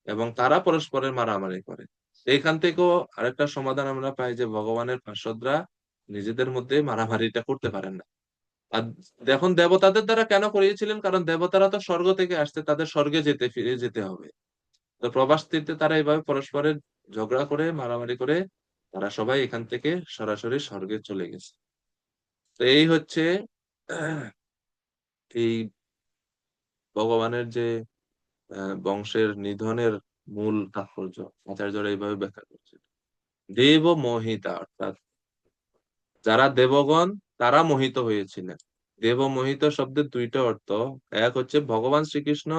এবং তারা পরস্পরের মারামারি করে। এইখান থেকেও আরেকটা সমাধান আমরা পাই যে ভগবানের পার্ষদরা নিজেদের মধ্যে মারামারিটা করতে পারেন না। আর দেখুন দেবতাদের দ্বারা কেন করিয়েছিলেন, কারণ দেবতারা তো স্বর্গ থেকে আসছে, তাদের স্বর্গে যেতে ফিরে যেতে হবে। তো প্রবাস তীর্থে তারা এইভাবে পরস্পরের ঝগড়া করে মারামারি করে তারা সবাই এখান থেকে সরাসরি স্বর্গে চলে গেছে। তো এই হচ্ছে এই ভগবানের যে বংশের নিধনের মূল তাৎপর্য। আচার্যরা এইভাবে ব্যাখ্যা করছে, দেব মোহিতা, অর্থাৎ যারা দেবগণ তারা মোহিত হয়েছিলেন। দেব মোহিত শব্দের দুইটা অর্থ। এক হচ্ছে ভগবান শ্রীকৃষ্ণ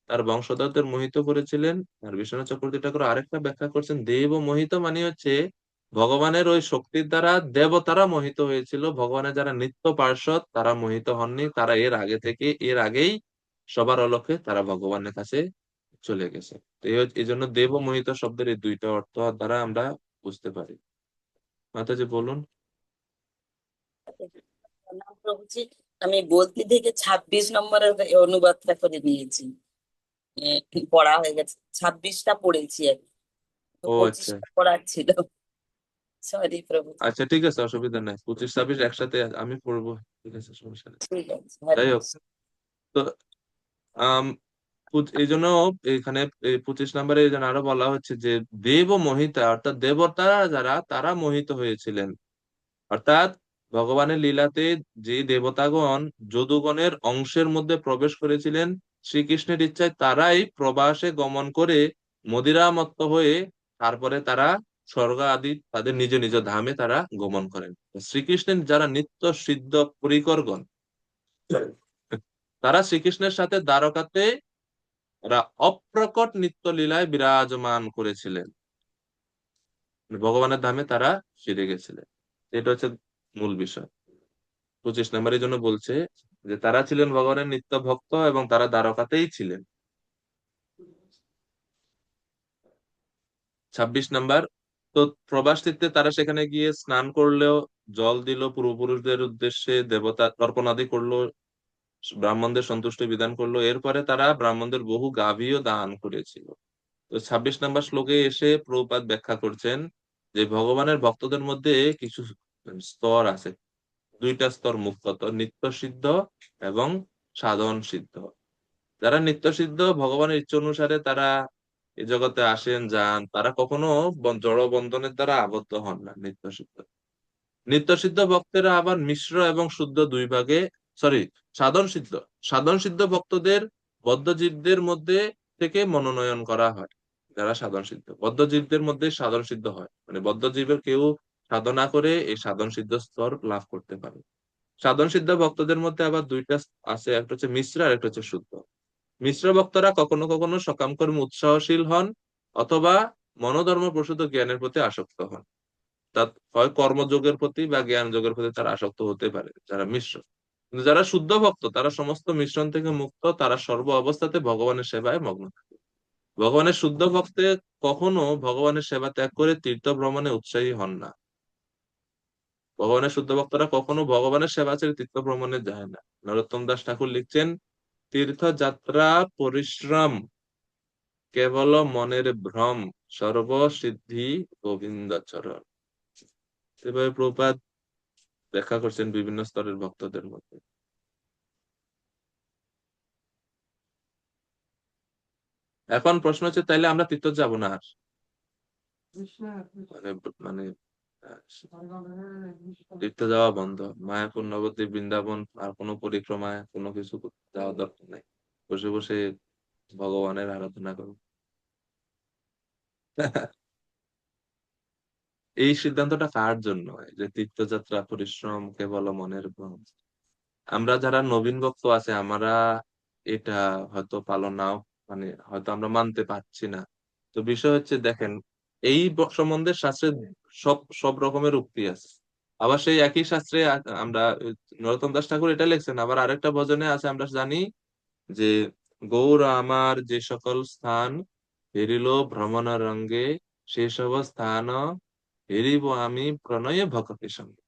তার বংশধরদের মোহিত করেছিলেন, আর বিশ্বনাথ চক্রবর্তী ঠাকুর আরেকটা ব্যাখ্যা করছেন, দেব মোহিত মানে হচ্ছে ভগবানের ওই শক্তির দ্বারা দেবতারা মোহিত হয়েছিল, ভগবানের যারা নিত্য পার্ষদ তারা মোহিত হননি, তারা এর আগেই সবার অলক্ষ্যে তারা ভগবানের কাছে চলে গেছে। তো এই জন্য দেব মোহিত শব্দের এই দুইটা অর্থ দ্বারা আমরা বুঝতে পারি। মাতাজি বলুন। প্রণাম প্রভুজি। আমি বলতে থেকে 26 নম্বরের অনুবাদটা করে নিয়েছি। পড়া হয়ে গেছে, 26টা পড়েছি আমি, তো ও আচ্ছা, 25টা পড়ার ছিল। সরি প্রভুজি। আচ্ছা ঠিক আছে, অসুবিধা নাই, 25 26 একসাথে আমি পড়বো। ঠিক আছে, সমস্যা নেই। ঠিক আছে, হরে যাই হোক, কৃষ্ণ। তো আম এই জন্য এখানে 25 নম্বরে এই জন্য আরো বলা হচ্ছে যে দেব মোহিতা, অর্থাৎ দেবতা যারা তারা মোহিত হয়েছিলেন। অর্থাৎ ভগবানের লীলাতে যে দেবতাগণ যদুগণের অংশের মধ্যে প্রবেশ করেছিলেন, শ্রীকৃষ্ণের ইচ্ছায় তারাই প্রবাসে গমন করে মদিরামত্ত হয়ে তারপরে তারা স্বর্গ আদি তাদের নিজ নিজ ধামে তারা গমন করেন। শ্রীকৃষ্ণের যারা নিত্য সিদ্ধ পরিকরগণ, তারা শ্রীকৃষ্ণের সাথে দ্বারকাতে তারা অপ্রকট নিত্য লীলায় বিরাজমান করেছিলেন, ভগবানের ধামে তারা ফিরে গেছিলেন। এটা হচ্ছে মূল বিষয়। 25 নম্বরের জন্য বলছে যে তারা ছিলেন ভগবানের নিত্য ভক্ত এবং তারা দ্বারকাতেই ছিলেন। 26 নম্বর, তো প্রবাস তীর্থে তারা সেখানে গিয়ে স্নান করলেও, জল দিল পূর্বপুরুষদের উদ্দেশ্যে, দেবতা তর্পণাদি করলো, ব্রাহ্মণদের সন্তুষ্টি বিধান করলো, এরপরে তারা ব্রাহ্মণদের বহু গাভীও দান করেছিল। তো 26 নম্বর শ্লোকে এসে প্রভুপাদ ব্যাখ্যা করছেন যে ভগবানের ভক্তদের মধ্যে কিছু স্তর আছে, দুইটা স্তর মুখ্যত, নিত্য সিদ্ধ এবং সাধন সিদ্ধ। যারা নিত্য সিদ্ধ, ভগবানের ইচ্ছা অনুসারে তারা এই জগতে আসেন যান, তারা কখনো জড় বন্ধনের দ্বারা আবদ্ধ হন না, নিত্য সিদ্ধ। নিত্য সিদ্ধ ভক্তেরা আবার মিশ্র এবং শুদ্ধ দুই ভাগে, সরি, সাধন সিদ্ধ, সাধন সিদ্ধ ভক্তদের বদ্ধজীবদের মধ্যে থেকে মনোনয়ন করা হয়। যারা সাধন সিদ্ধ, বদ্ধজীবদের মধ্যে সাধন সিদ্ধ হয়, মানে বদ্ধজীবের কেউ সাধনা করে এই সাধন সিদ্ধ স্তর লাভ করতে পারে। সাধন সিদ্ধ ভক্তদের মধ্যে আবার দুইটা আছে, একটা হচ্ছে মিশ্র আর একটা হচ্ছে শুদ্ধ। মিশ্র ভক্তরা কখনো কখনো সকাম কর্মে উৎসাহশীল হন, অথবা মনোধর্ম প্রসূত জ্ঞানের প্রতি আসক্ত হন। অর্থাৎ হয় কর্মযোগের প্রতি বা জ্ঞান যোগের প্রতি তারা আসক্ত হতে পারে, যারা মিশ্র। কিন্তু যারা শুদ্ধ ভক্ত তারা সমস্ত মিশ্রণ থেকে মুক্ত, তারা সর্ব অবস্থাতে ভগবানের সেবায় মগ্ন থাকে। ভগবানের শুদ্ধ ভক্তে কখনো ভগবানের সেবা ত্যাগ করে তীর্থ ভ্রমণে উৎসাহী হন না। ভগবানের শুদ্ধ ভক্তরা কখনো ভগবানের সেবা ছেড়ে তীর্থ ভ্রমণে যায় না। নরোত্তম দাস ঠাকুর লিখছেন, তীর্থযাত্রা পরিশ্রম কেবল মনের ভ্রম, সর্বসিদ্ধি গোবিন্দচরণ। এভাবে প্রভুপাদ ব্যাখ্যা করছেন বিভিন্ন স্তরের ভক্তদের মধ্যে। এখন প্রশ্ন হচ্ছে, তাইলে আমরা তীর্থ যাব না আর? মানে মানে তীর্থ যাওয়া বন্ধ, মায়াপুর নবদ্বীপ বৃন্দাবন আর কোনো পরিক্রমায় কোনো কিছু যাওয়া দরকার নাই, বসে বসে ভগবানের আরাধনা করো। এই সিদ্ধান্তটা কার জন্য, যে তীর্থযাত্রা পরিশ্রম কেবল মনের ভ্রম? আমরা যারা নবীন ভক্ত আছে, আমরা এটা হয়তো পালন নাও, মানে হয়তো আমরা মানতে পারছি না। তো বিষয় হচ্ছে, দেখেন, এই সম্বন্ধে শাস্ত্রে সব সব রকমের উক্তি আছে। আবার সেই একই শাস্ত্রে আমরা নরোত্তম দাস ঠাকুর এটা লিখছেন, আবার আরেকটা ভজনে আছে আমরা জানি যে গৌর আমার যে সকল স্থান হেরিল ভ্রমণ রঙ্গে, সে সব স্থান হেরিব আমি প্রণয়ে ভক্তি সঙ্গে।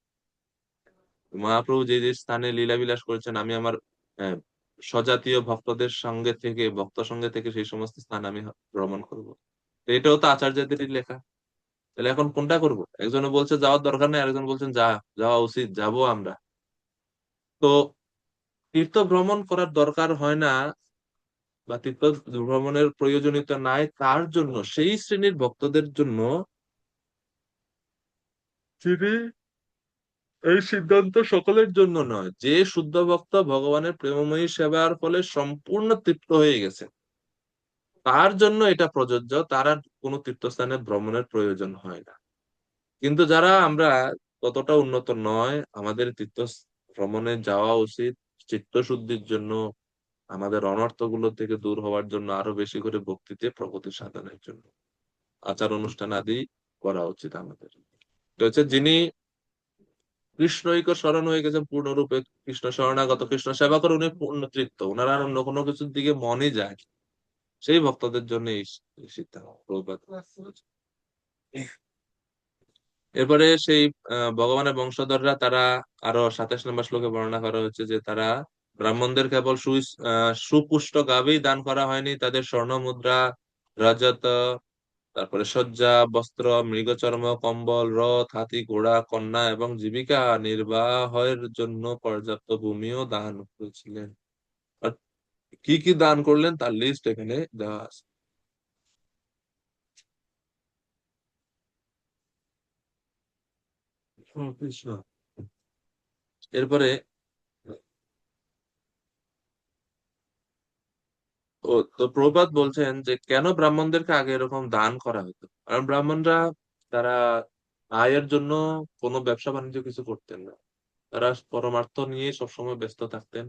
মহাপ্রভু যে যে স্থানে লীলাবিলাস করেছেন, আমি আমার আহ, স্বজাতীয় ভক্তদের সঙ্গে থেকে, ভক্ত সঙ্গে থেকে সেই সমস্ত স্থান আমি ভ্রমণ করব। তো এটাও তো আচার্যদেরই লেখা। তাহলে এখন কোনটা করব? একজনে বলছে যাওয়ার দরকার নেই, আরেকজন বলছেন যাওয়া উচিত, যাব আমরা। তো তীর্থ ভ্রমণ করার দরকার হয় না বা তীর্থ ভ্রমণের প্রয়োজনীয়তা নাই, তার জন্য সেই শ্রেণীর ভক্তদের জন্য তিনি এই সিদ্ধান্ত সকলের জন্য নয়, যে শুদ্ধ ভক্ত ভগবানের প্রেমময়ী সেবার ফলে সম্পূর্ণ তৃপ্ত হয়ে গেছে তার জন্য এটা প্রযোজ্য, তার আর কোনো তীর্থস্থানে ভ্রমণের প্রয়োজন হয় না। কিন্তু যারা আমরা ততটা উন্নত নয়, আমাদের তীর্থ ভ্রমণে যাওয়া উচিত চিত্তশুদ্ধির জন্য, আমাদের অনর্থ গুলো থেকে দূর হওয়ার জন্য, আরো বেশি করে ভক্তিতে প্রগতি সাধনের জন্য আচার অনুষ্ঠান আদি করা উচিত আমাদের। তো হচ্ছে যিনি কৃষ্ণ ঐক্য শরণ হয়ে গেছেন পূর্ণরূপে, কৃষ্ণ শরণাগত, কৃষ্ণ সেবা করে উনি পূর্ণ তৃপ্ত, ওনার আর অন্য কোনো কিছুর দিকে মনই যায় না। সেই ভক্তদের জন্য এই সিদ্ধান্ত প্রভুপাদ। এরপরে সেই ভগবানের বংশধররা তারা আরো 27 নম্বর শ্লোকে বর্ণনা করা হচ্ছে যে তারা ব্রাহ্মণদের কেবল সুপুষ্ট গাভী দান করা হয়নি, তাদের স্বর্ণ মুদ্রা, রজত, তারপরে শয্যা, বস্ত্র, মৃগচর্ম, কম্বল, রথ, হাতি, ঘোড়া, কন্যা এবং জীবিকা নির্বাহের জন্য পর্যাপ্ত ভূমিও দান করেছিলেন। আর কি কি দান করলেন তার লিস্ট এখানে দেওয়া আছে। কৃষ্ণ। এরপরে তো প্রভাত বলছেন যে কেন ব্রাহ্মণদেরকে আগে এরকম দান করা হতো, কারণ ব্রাহ্মণরা তারা আয়ের জন্য কোনো ব্যবসা বাণিজ্য কিছু করতেন না, তারা পরমার্থ নিয়ে সবসময় ব্যস্ত থাকতেন।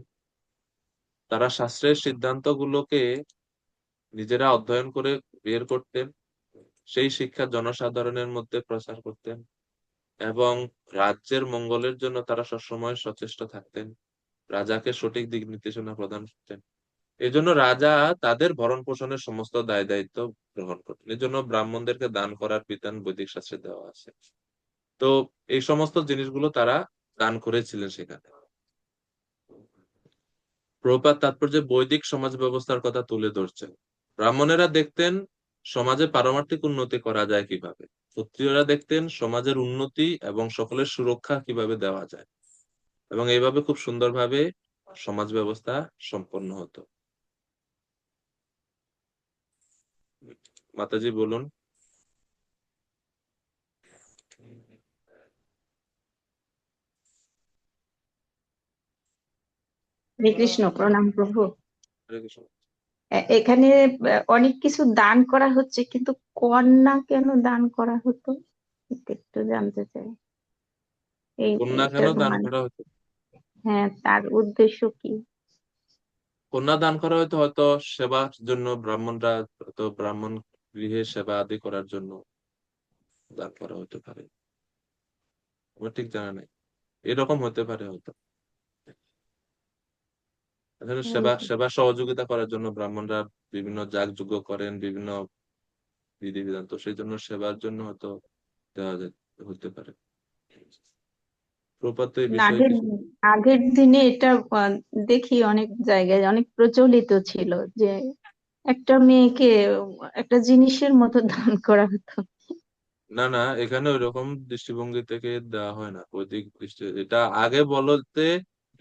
তারা শাস্ত্রের সিদ্ধান্ত গুলোকে নিজেরা অধ্যয়ন করে বের করতেন, সেই শিক্ষা জনসাধারণের মধ্যে প্রচার করতেন এবং রাজ্যের মঙ্গলের জন্য তারা সবসময় সচেষ্ট থাকতেন, রাজাকে সঠিক দিক নির্দেশনা প্রদান করতেন। এই জন্য রাজা তাদের ভরণ পোষণের সমস্ত দায় দায়িত্ব গ্রহণ করতেন। এই জন্য ব্রাহ্মণদেরকে দান করার বিধান বৈদিক শাস্ত্রে দেওয়া আছে। তো এই সমস্ত জিনিসগুলো তারা দান করেছিলেন সেখানে। প্রভুপাদ তাৎপর্যে বৈদিক সমাজ ব্যবস্থার কথা তুলে ধরছেন। ব্রাহ্মণেরা দেখতেন সমাজে পারমার্থিক উন্নতি করা যায় কিভাবে, ক্ষত্রিয়রা দেখতেন সমাজের উন্নতি এবং সকলের সুরক্ষা কিভাবে দেওয়া যায়, এবং এইভাবে খুব সুন্দরভাবে সমাজ ব্যবস্থা সম্পন্ন হতো। মাতাজি বলুন। শ্রীকৃষ্ণ, প্রণাম প্রভু। হরে কৃষ্ণ। এখানে অনেক কিছু দান করা হচ্ছে, কিন্তু কন্যা কেন দান করা হতো এটা একটু জানতে চাই। কন্যা কেন এইটার দান মানে, করা হতো? হ্যাঁ, তার উদ্দেশ্য কি? কন্যা দান করা হয়তো হয়তো সেবার জন্য, ব্রাহ্মণরা তো ব্রাহ্মণ গৃহে সেবা আদি করার জন্য দান করা হতে পারে, আমার ঠিক জানা নেই, এরকম হতে পারে হয়তো। আসলে সেবা হম, সেবা সহযোগিতা করার জন্য ব্রাহ্মণরা বিভিন্ন যাগযজ্ঞ করেন, বিভিন্ন বিধিবিধান, তো সেই জন্য সেবার জন্য হয়তো দেওয়া হতে পারে। প্রপাত এই না, বিষয়ে আগের কিছু। আগের দিনে এটা দেখি অনেক জায়গায় অনেক প্রচলিত ছিল যে একটা মেয়েকে একটা জিনিসের মতো দান করা হতো। না না, এখানে ওইরকম দৃষ্টিভঙ্গি থেকে দেওয়া হয় না, বৈদিক দৃষ্টি এটা আগে বলতে,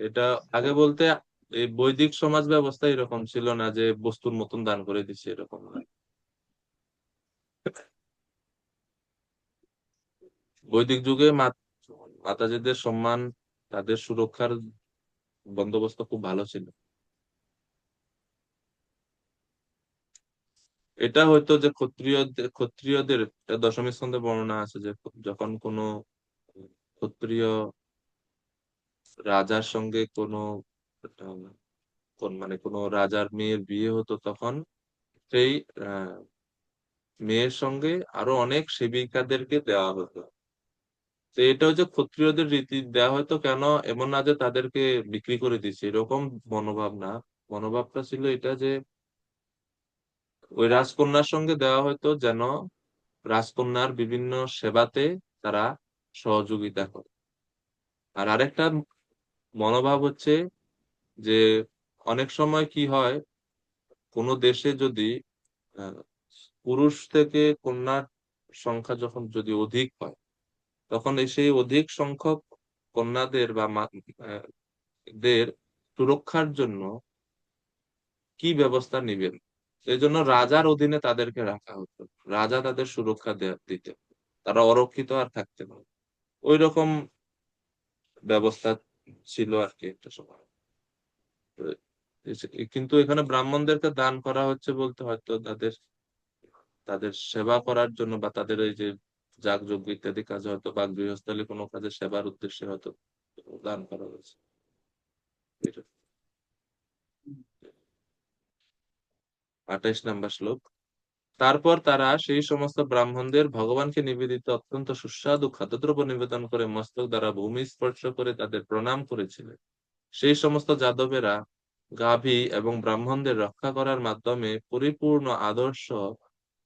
এটা আগে বলতে এই বৈদিক সমাজ ব্যবস্থা এরকম ছিল না যে বস্তুর মতন দান করে দিচ্ছে, এরকম না। বৈদিক যুগে মাতাজিদের সম্মান, তাদের সুরক্ষার বন্দোবস্ত খুব ভালো ছিল। এটা হয়তো যে ক্ষত্রিয়দের এটা দশম স্কন্ধে বর্ণনা আছে যে যখন কোনো ক্ষত্রিয় রাজার সঙ্গে কোনো মানে কোনো রাজার মেয়ের বিয়ে হতো, তখন সেই আহ, মেয়ের সঙ্গে আরো অনেক সেবিকাদেরকে দেওয়া হতো। তো এটা হচ্ছে ক্ষত্রিয়দের রীতি, দেওয়া হয়তো কেন এমন না যে তাদেরকে বিক্রি করে দিচ্ছে, এরকম মনোভাব না। মনোভাবটা ছিল এটা যে ওই রাজকন্যার সঙ্গে দেওয়া হয়তো যেন রাজকন্যার বিভিন্ন সেবাতে তারা সহযোগিতা করে। আর আরেকটা মনোভাব হচ্ছে যে অনেক সময় কি হয়, কোনো দেশে যদি আহ, পুরুষ থেকে কন্যার সংখ্যা যখন যদি অধিক হয়, তখন সেই অধিক সংখ্যক কন্যাদের বা দের সুরক্ষার জন্য কি ব্যবস্থা নিবেন, সেই জন্য রাজার অধীনে তাদেরকে রাখা হতো, রাজা তাদের সুরক্ষা দিতেন, তারা অরক্ষিত আর থাকতে না। ওই রকম ব্যবস্থা ছিল আর কি একটা সময়। তো কিন্তু এখানে ব্রাহ্মণদেরকে দান করা হচ্ছে বলতে হয়তো তাদের তাদের সেবা করার জন্য বা তাদের এই যে যাগযজ্ঞ ইত্যাদি কাজে হয়তো বা গৃহস্থলী কোনো কাজে সেবার উদ্দেশ্যে হয়তো দান করা হয়েছে। এটা 28 নম্বর শ্লোক। তারপর তারা সেই সমস্ত ব্রাহ্মণদের ভগবানকে নিবেদিত অত্যন্ত সুস্বাদু খাদ্যদ্রব্য নিবেদন করে মস্তক দ্বারা ভূমি স্পর্শ করে তাদের প্রণাম করেছিলেন। সেই সমস্ত যাদবেরা গাভী এবং ব্রাহ্মণদের রক্ষা করার মাধ্যমে পরিপূর্ণ আদর্শ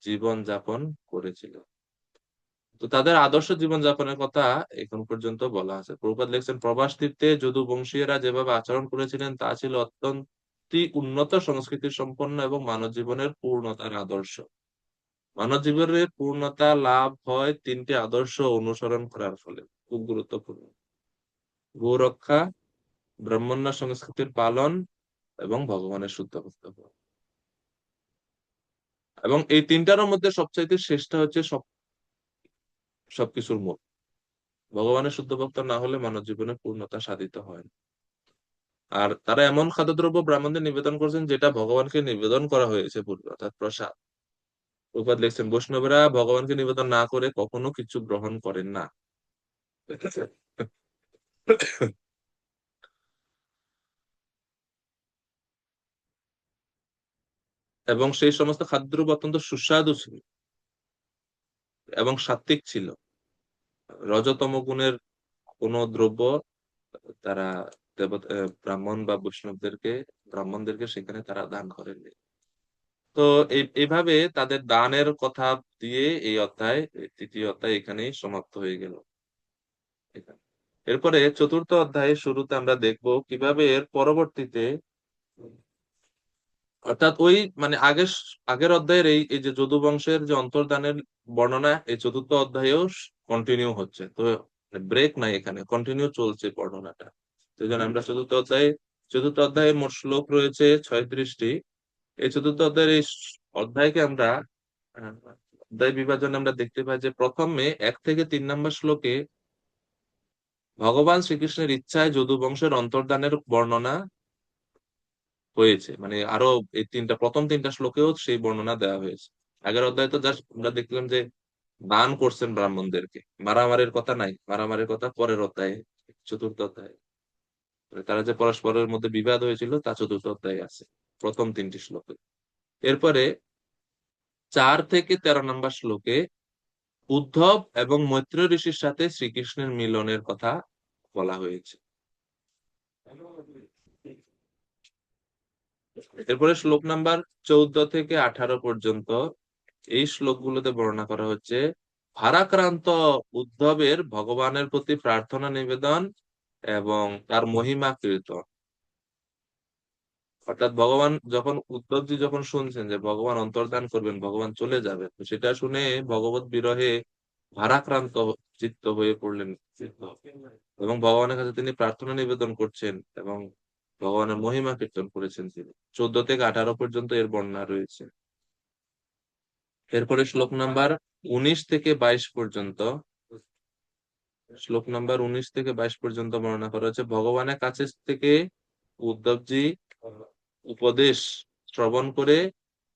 জীবন যাপন করেছিল। তো তাদের আদর্শ জীবন যাপনের কথা এখন পর্যন্ত বলা আছে। প্রভুপাদ লিখছেন, প্রভাস তীর্থে যদু বংশীয়রা যেভাবে আচরণ করেছিলেন তা ছিল অত্যন্ত উন্নত সংস্কৃতি সম্পন্ন এবং মানব জীবনের পূর্ণতার আদর্শ। মানব জীবনের পূর্ণতা লাভ হয় তিনটি আদর্শ অনুসরণ করার ফলে। খুব গুরুত্বপূর্ণ: গো রক্ষা, ব্রাহ্মণ্য সংস্কৃতির পালন এবং ভগবানের শুদ্ধ ভক্ত হওয়া। এবং এই তিনটার মধ্যে সবচাইতে শ্রেষ্ঠ হচ্ছে সবকিছুর মূল। ভগবানের শুদ্ধ ভক্ত না হলে মানব জীবনে পূর্ণতা সাধিত হয় না। আর তারা এমন খাদ্যদ্রব্য ব্রাহ্মণদের নিবেদন করছেন যেটা ভগবানকে নিবেদন করা হয়েছে পূর্বে, অর্থাৎ প্রসাদ। প্রভুপাদ লিখছেন, বৈষ্ণবেরা ভগবানকে নিবেদন না করে কখনো কিছু গ্রহণ করেন না। এবং সেই সমস্ত খাদ্যদ্রব্য অত্যন্ত সুস্বাদু ছিল এবং সাত্ত্বিক ছিল। রজতম গুণের কোন দ্রব্য তারা ব্রাহ্মণ বা ব্রাহ্মণদেরকে সেখানে তারা দান করেননি। তো এইভাবে তাদের দানের কথা দিয়ে এই অধ্যায়, তৃতীয় অধ্যায় এখানেই সমাপ্ত হয়ে গেল। এরপরে চতুর্থ অধ্যায়ের শুরুতে আমরা দেখব কিভাবে এর পরবর্তীতে, অর্থাৎ ওই মানে আগের অধ্যায়ের এই এই যে যদু বংশের যে অন্তর্ধানের বর্ণনা এই চতুর্থ অধ্যায়েও কন্টিনিউ হচ্ছে। তো ব্রেক নাই, এখানে কন্টিনিউ চলছে বর্ণনাটা। তো এই জন্য আমরা চতুর্থ অধ্যায়ে মোট শ্লোক রয়েছে 36টি। এই চতুর্থ অধ্যায়ের এই অধ্যায়কে আমরা অধ্যায় বিভাজনে আমরা দেখতে পাই যে প্রথমে 1 থেকে 3 নম্বর শ্লোকে ভগবান শ্রীকৃষ্ণের ইচ্ছায় যদু বংশের অন্তর্ধানের বর্ণনা হয়েছে। মানে আরো এই প্রথম 3টা শ্লোকেও সেই বর্ণনা দেওয়া হয়েছে। আগের অধ্যায়ে তো জাস্ট আমরা দেখলাম যে দান করছেন ব্রাহ্মণদেরকে, মারামারির কথা নাই, মারামারির কথা পরের অধ্যায়ে, চতুর্থ অধ্যায়ে। মানে তারা যে পরস্পরের মধ্যে বিবাদ হয়েছিল তা চতুর্থ অধ্যায়ে আছে, প্রথম 3টি শ্লোকে। এরপরে 4 থেকে 13 নম্বর শ্লোকে উদ্ধব এবং মৈত্রেয় ঋষির সাথে শ্রীকৃষ্ণের মিলনের কথা বলা হয়েছে। এরপরে শ্লোক নাম্বার 14 থেকে 18 পর্যন্ত এই শ্লোকগুলোতে বর্ণনা করা হচ্ছে ভারাক্রান্ত উদ্ধবের ভগবানের প্রতি প্রার্থনা নিবেদন এবং তার মহিমা কীর্তন। অর্থাৎ ভগবান উদ্ধবজি যখন শুনছেন যে ভগবান অন্তর্ধান করবেন, ভগবান চলে যাবেন, তো সেটা শুনে ভগবত বিরহে ভারাক্রান্ত চিত্ত হয়ে পড়লেন এবং ভগবানের কাছে তিনি প্রার্থনা নিবেদন করছেন এবং ভগবানের মহিমা কীর্তন করেছেন তিনি। 14 থেকে 18 পর্যন্ত এর বর্ণনা রয়েছে। এরপরে শ্লোক নাম্বার 19 থেকে 22 পর্যন্ত বর্ণনা করা হচ্ছে ভগবানের কাছে থেকে উদ্ধবজি উপদেশ শ্রবণ করে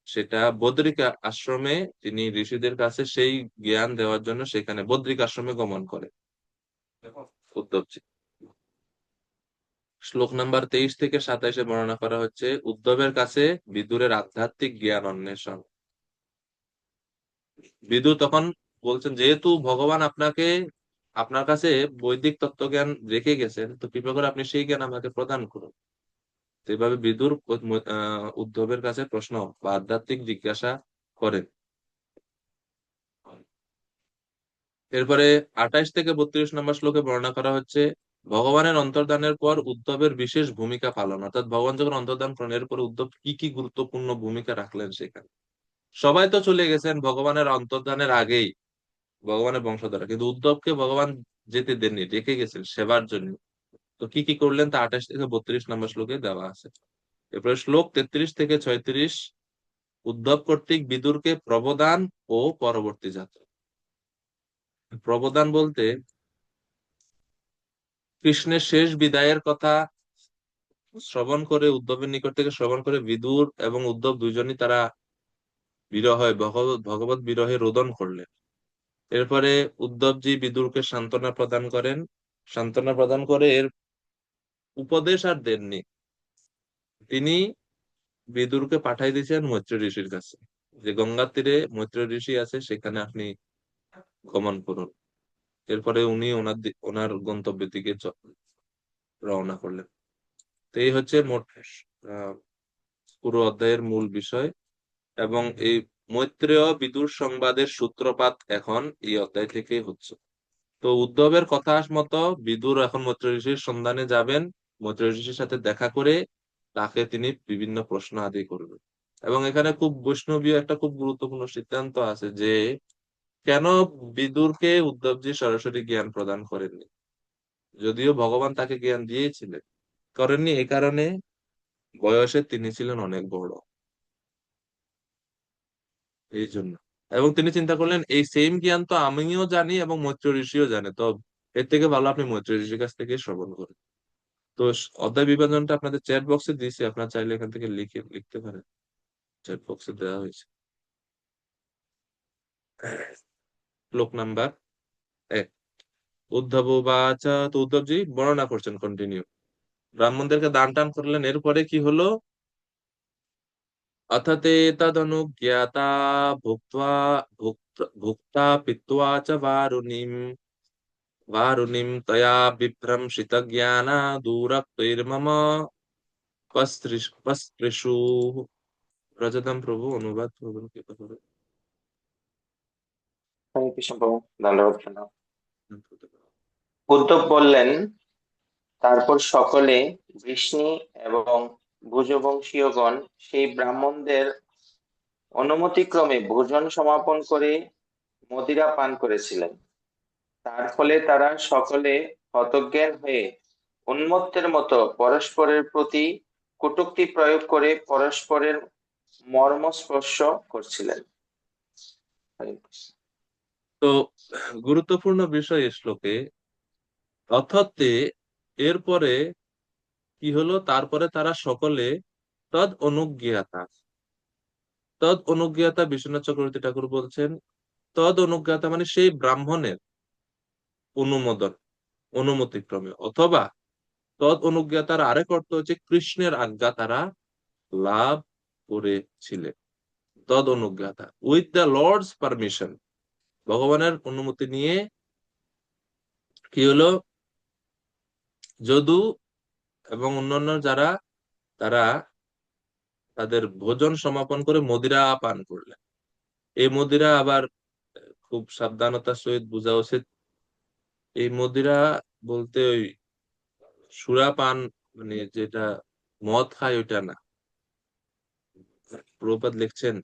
সেটা বদ্রিক আশ্রমে, তিনি ঋষিদের কাছে সেই জ্ঞান দেওয়ার জন্য সেখানে বদ্রিক আশ্রমে গমন করে উদ্ধবজি। শ্লোক নাম্বার 23 থেকে 27 বর্ণনা করা হচ্ছে উদ্ধবের কাছে বিদুরের আধ্যাত্মিক জ্ঞান অন্বেষণ। বিদুর তখন বলছেন, যেহেতু ভগবান আপনার কাছে বৈদিক তত্ত্বজ্ঞান রেখে গেছেন, তো কৃপা করে আপনি সেই জ্ঞান আমাকে প্রদান করুন। তো এইভাবে বিদুর উদ্ধবের কাছে প্রশ্ন বা আধ্যাত্মিক জিজ্ঞাসা করেন। এরপরে 28 থেকে 32 নম্বর শ্লোকে বর্ণনা করা হচ্ছে ভগবানের অন্তর্ধানের পর উদ্ধবের বিশেষ ভূমিকা পালন। অর্থাৎ ভগবান যখন অন্তর্ধান করেন এরপর উদ্ধব কি কি গুরুত্বপূর্ণ ভূমিকা রাখলেন সেখানে। সবাই তো চলে গেছেন ভগবানের অন্তর্ধানের আগেই, ভগবানের বংশধরা, কিন্তু উদ্ধবকে ভগবান যেতে দেননি, রেখে গেছেন সেবার জন্য। তো কি কি করলেন তা 28 থেকে 32 নম্বর শ্লোকে দেওয়া আছে। এরপরে শ্লোক 33 থেকে 36 উদ্ধব কর্তৃক বিদুরকে প্রবদান ও পরবর্তী যাত্রা। প্রবদান বলতে কৃষ্ণের শেষ বিদায়ের কথা শ্রবণ করে, উদ্ধবের নিকট থেকে শ্রবণ করে বিদুর এবং উদ্ধব দুইজনই তারা বিরহে ভগবত বিরহে রোদন করলেন। এরপরে উদ্ধবজি বিদুরকে সান্ত্বনা প্রদান করেন, সান্ত্বনা প্রদান করে এর উপদেশ আর দেননি, তিনি বিদুরকে পাঠাই দিয়েছেন মৈত্র ঋষির কাছে, যে গঙ্গার তীরে মৈত্র ঋষি আছে, সেখানে আপনি গমন করুন। এরপরে উনি ওনার গন্তব্যের দিকে রওনা করলেন। তো এই হচ্ছে মোট আহ, পুরো অধ্যায়ের মূল বিষয়। এবং এই মৈত্রেয় বিদুর সংবাদের সূত্রপাত এখন এই অধ্যায় থেকেই হচ্ছে। তো উদ্ধবের কথা মতো বিদুর এখন মৈত্র ঋষির সন্ধানে যাবেন, মৈত্র ঋষির সাথে দেখা করে তাকে তিনি বিভিন্ন প্রশ্ন আদি করবেন। এবং এখানে খুব বৈষ্ণবীয় একটা খুব গুরুত্বপূর্ণ সিদ্ধান্ত আছে যে কেন বিদুরকে উদ্ধবজি সরাসরি জ্ঞান প্রদান করেননি, যদিও ভগবান তাকে জ্ঞান দিয়েছিলেন। করেননি এই কারণে, বয়সে তিনি ছিলেন অনেক বড়, এই জন্য। এবং তিনি চিন্তা করলেন এই সেম জ্ঞান তো আমিও জানি এবং মৈত্র ঋষিও জানে, তো এর থেকে ভালো আপনি মৈত্র ঋষির কাছ থেকে শ্রবণ করেন। তো অধ্যায় বিভাজনটা আপনাদের চ্যাট বক্সে দিয়েছি, আপনারা চাইলে এখান থেকে লিখতে পারেন, চ্যাট বক্সে দেওয়া হয়েছে। শ্লোক নাম্বার 1। উদ্ধব বাচা, তো উদ্ধবজি বর্ণনা করছেন, কন্টিনিউ। ব্রাহ্মণদেরকে দান টান করলেন, এরপরে কি হলো? अथ ते तदनुज्ञाता भुक्त्वा भुक्ता पीत्वा च वारुणीं तया बिभ्रंशितज्ञाना दूरक्तैर्मम पस्पृशुः। ব্রজধাম প্রভু অনুবাদ করবেন কি করে? হরে কৃষ্ণ প্রভু, দণ্ডবত প্রণাম। উদ্ধব বললেন, তারপর সকলে বৃষ্ণি এবং ভুজবংশীয়গণ সেই ব্রাহ্মণদের অনুমতিক্রমে ভোজন সমাপন করে মদিরা পান করেছিলেন। তার ফলে তারা সকলে হতজ্ঞান হয়ে উন্মত্তের মতো পরস্পরের প্রতি কটূক্তি প্রয়োগ করে পরস্পরের মর্মস্পর্শ করছিলেন। হরে কৃষ্ণ। তো গুরুত্বপূর্ণ বিষয় এই শ্লোকে, অর্থাৎ এরপরে কি হলো? তারপরে তারা সকলে তদ অনুজ্ঞাতা, তদ অনুজ্ঞাতা বিশ্বনাথ চক্রবর্তী ঠাকুর বলছেন, তদ অনুজ্ঞাতা মানে সেই ব্রাহ্মণের অনুমোদন, অনুমতিক্রমে, অথবা তদ অনুজ্ঞাতার আরেক অর্থ হচ্ছে কৃষ্ণের আজ্ঞা তারা লাভ করেছিলেন। তদ অনুজ্ঞাতা, উইথ দ্য লর্ডস পারমিশন, ভগবানের অনুমতি নিয়ে কি হলো? যদু এবং অন্যান্য যারা, তারা তাদের ভোজন সমাপন করে মদিরা পান করলেন। এই মদিরা আবার খুব সাবধানতার সহিত বোঝা উচিত, এই মদিরা বলতে ওই সুরাপান, মানে যেটা মদ খায় ওইটা না। প্রভুপাদ লিখছেন,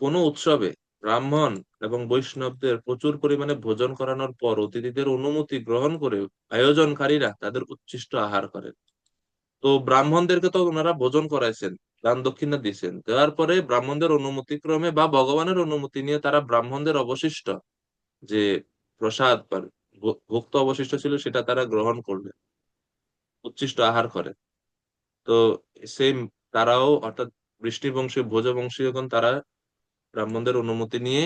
কোন উৎসবে ব্রাহ্মণ এবং বৈষ্ণবদের প্রচুর পরিমাণে ভোজন করানোর পর অতিথিদের অনুমতি গ্রহণ করে আয়োজনকারীরা তাদের উচ্ছিষ্ট আহার করেন। তো ব্রাহ্মণদেরকে তো ওনারা ভোজন করাইছেন, দান দক্ষিণা দিয়েছেন, দেওয়ার পরে ব্রাহ্মণদের অনুমতি ক্রমে বা ভগবানের অনুমতি নিয়ে তারা ব্রাহ্মণদের অবশিষ্ট যে প্রসাদ বা ভুক্ত অবশিষ্ট ছিল সেটা তারা গ্রহণ করলেন, উচ্ছিষ্ট আহার করে। তো সেম তারাও, অর্থাৎ বৃষ্টিবংশী ভোজবংশীয়গণ, তারা ব্রাহ্মণদের অনুমতি নিয়ে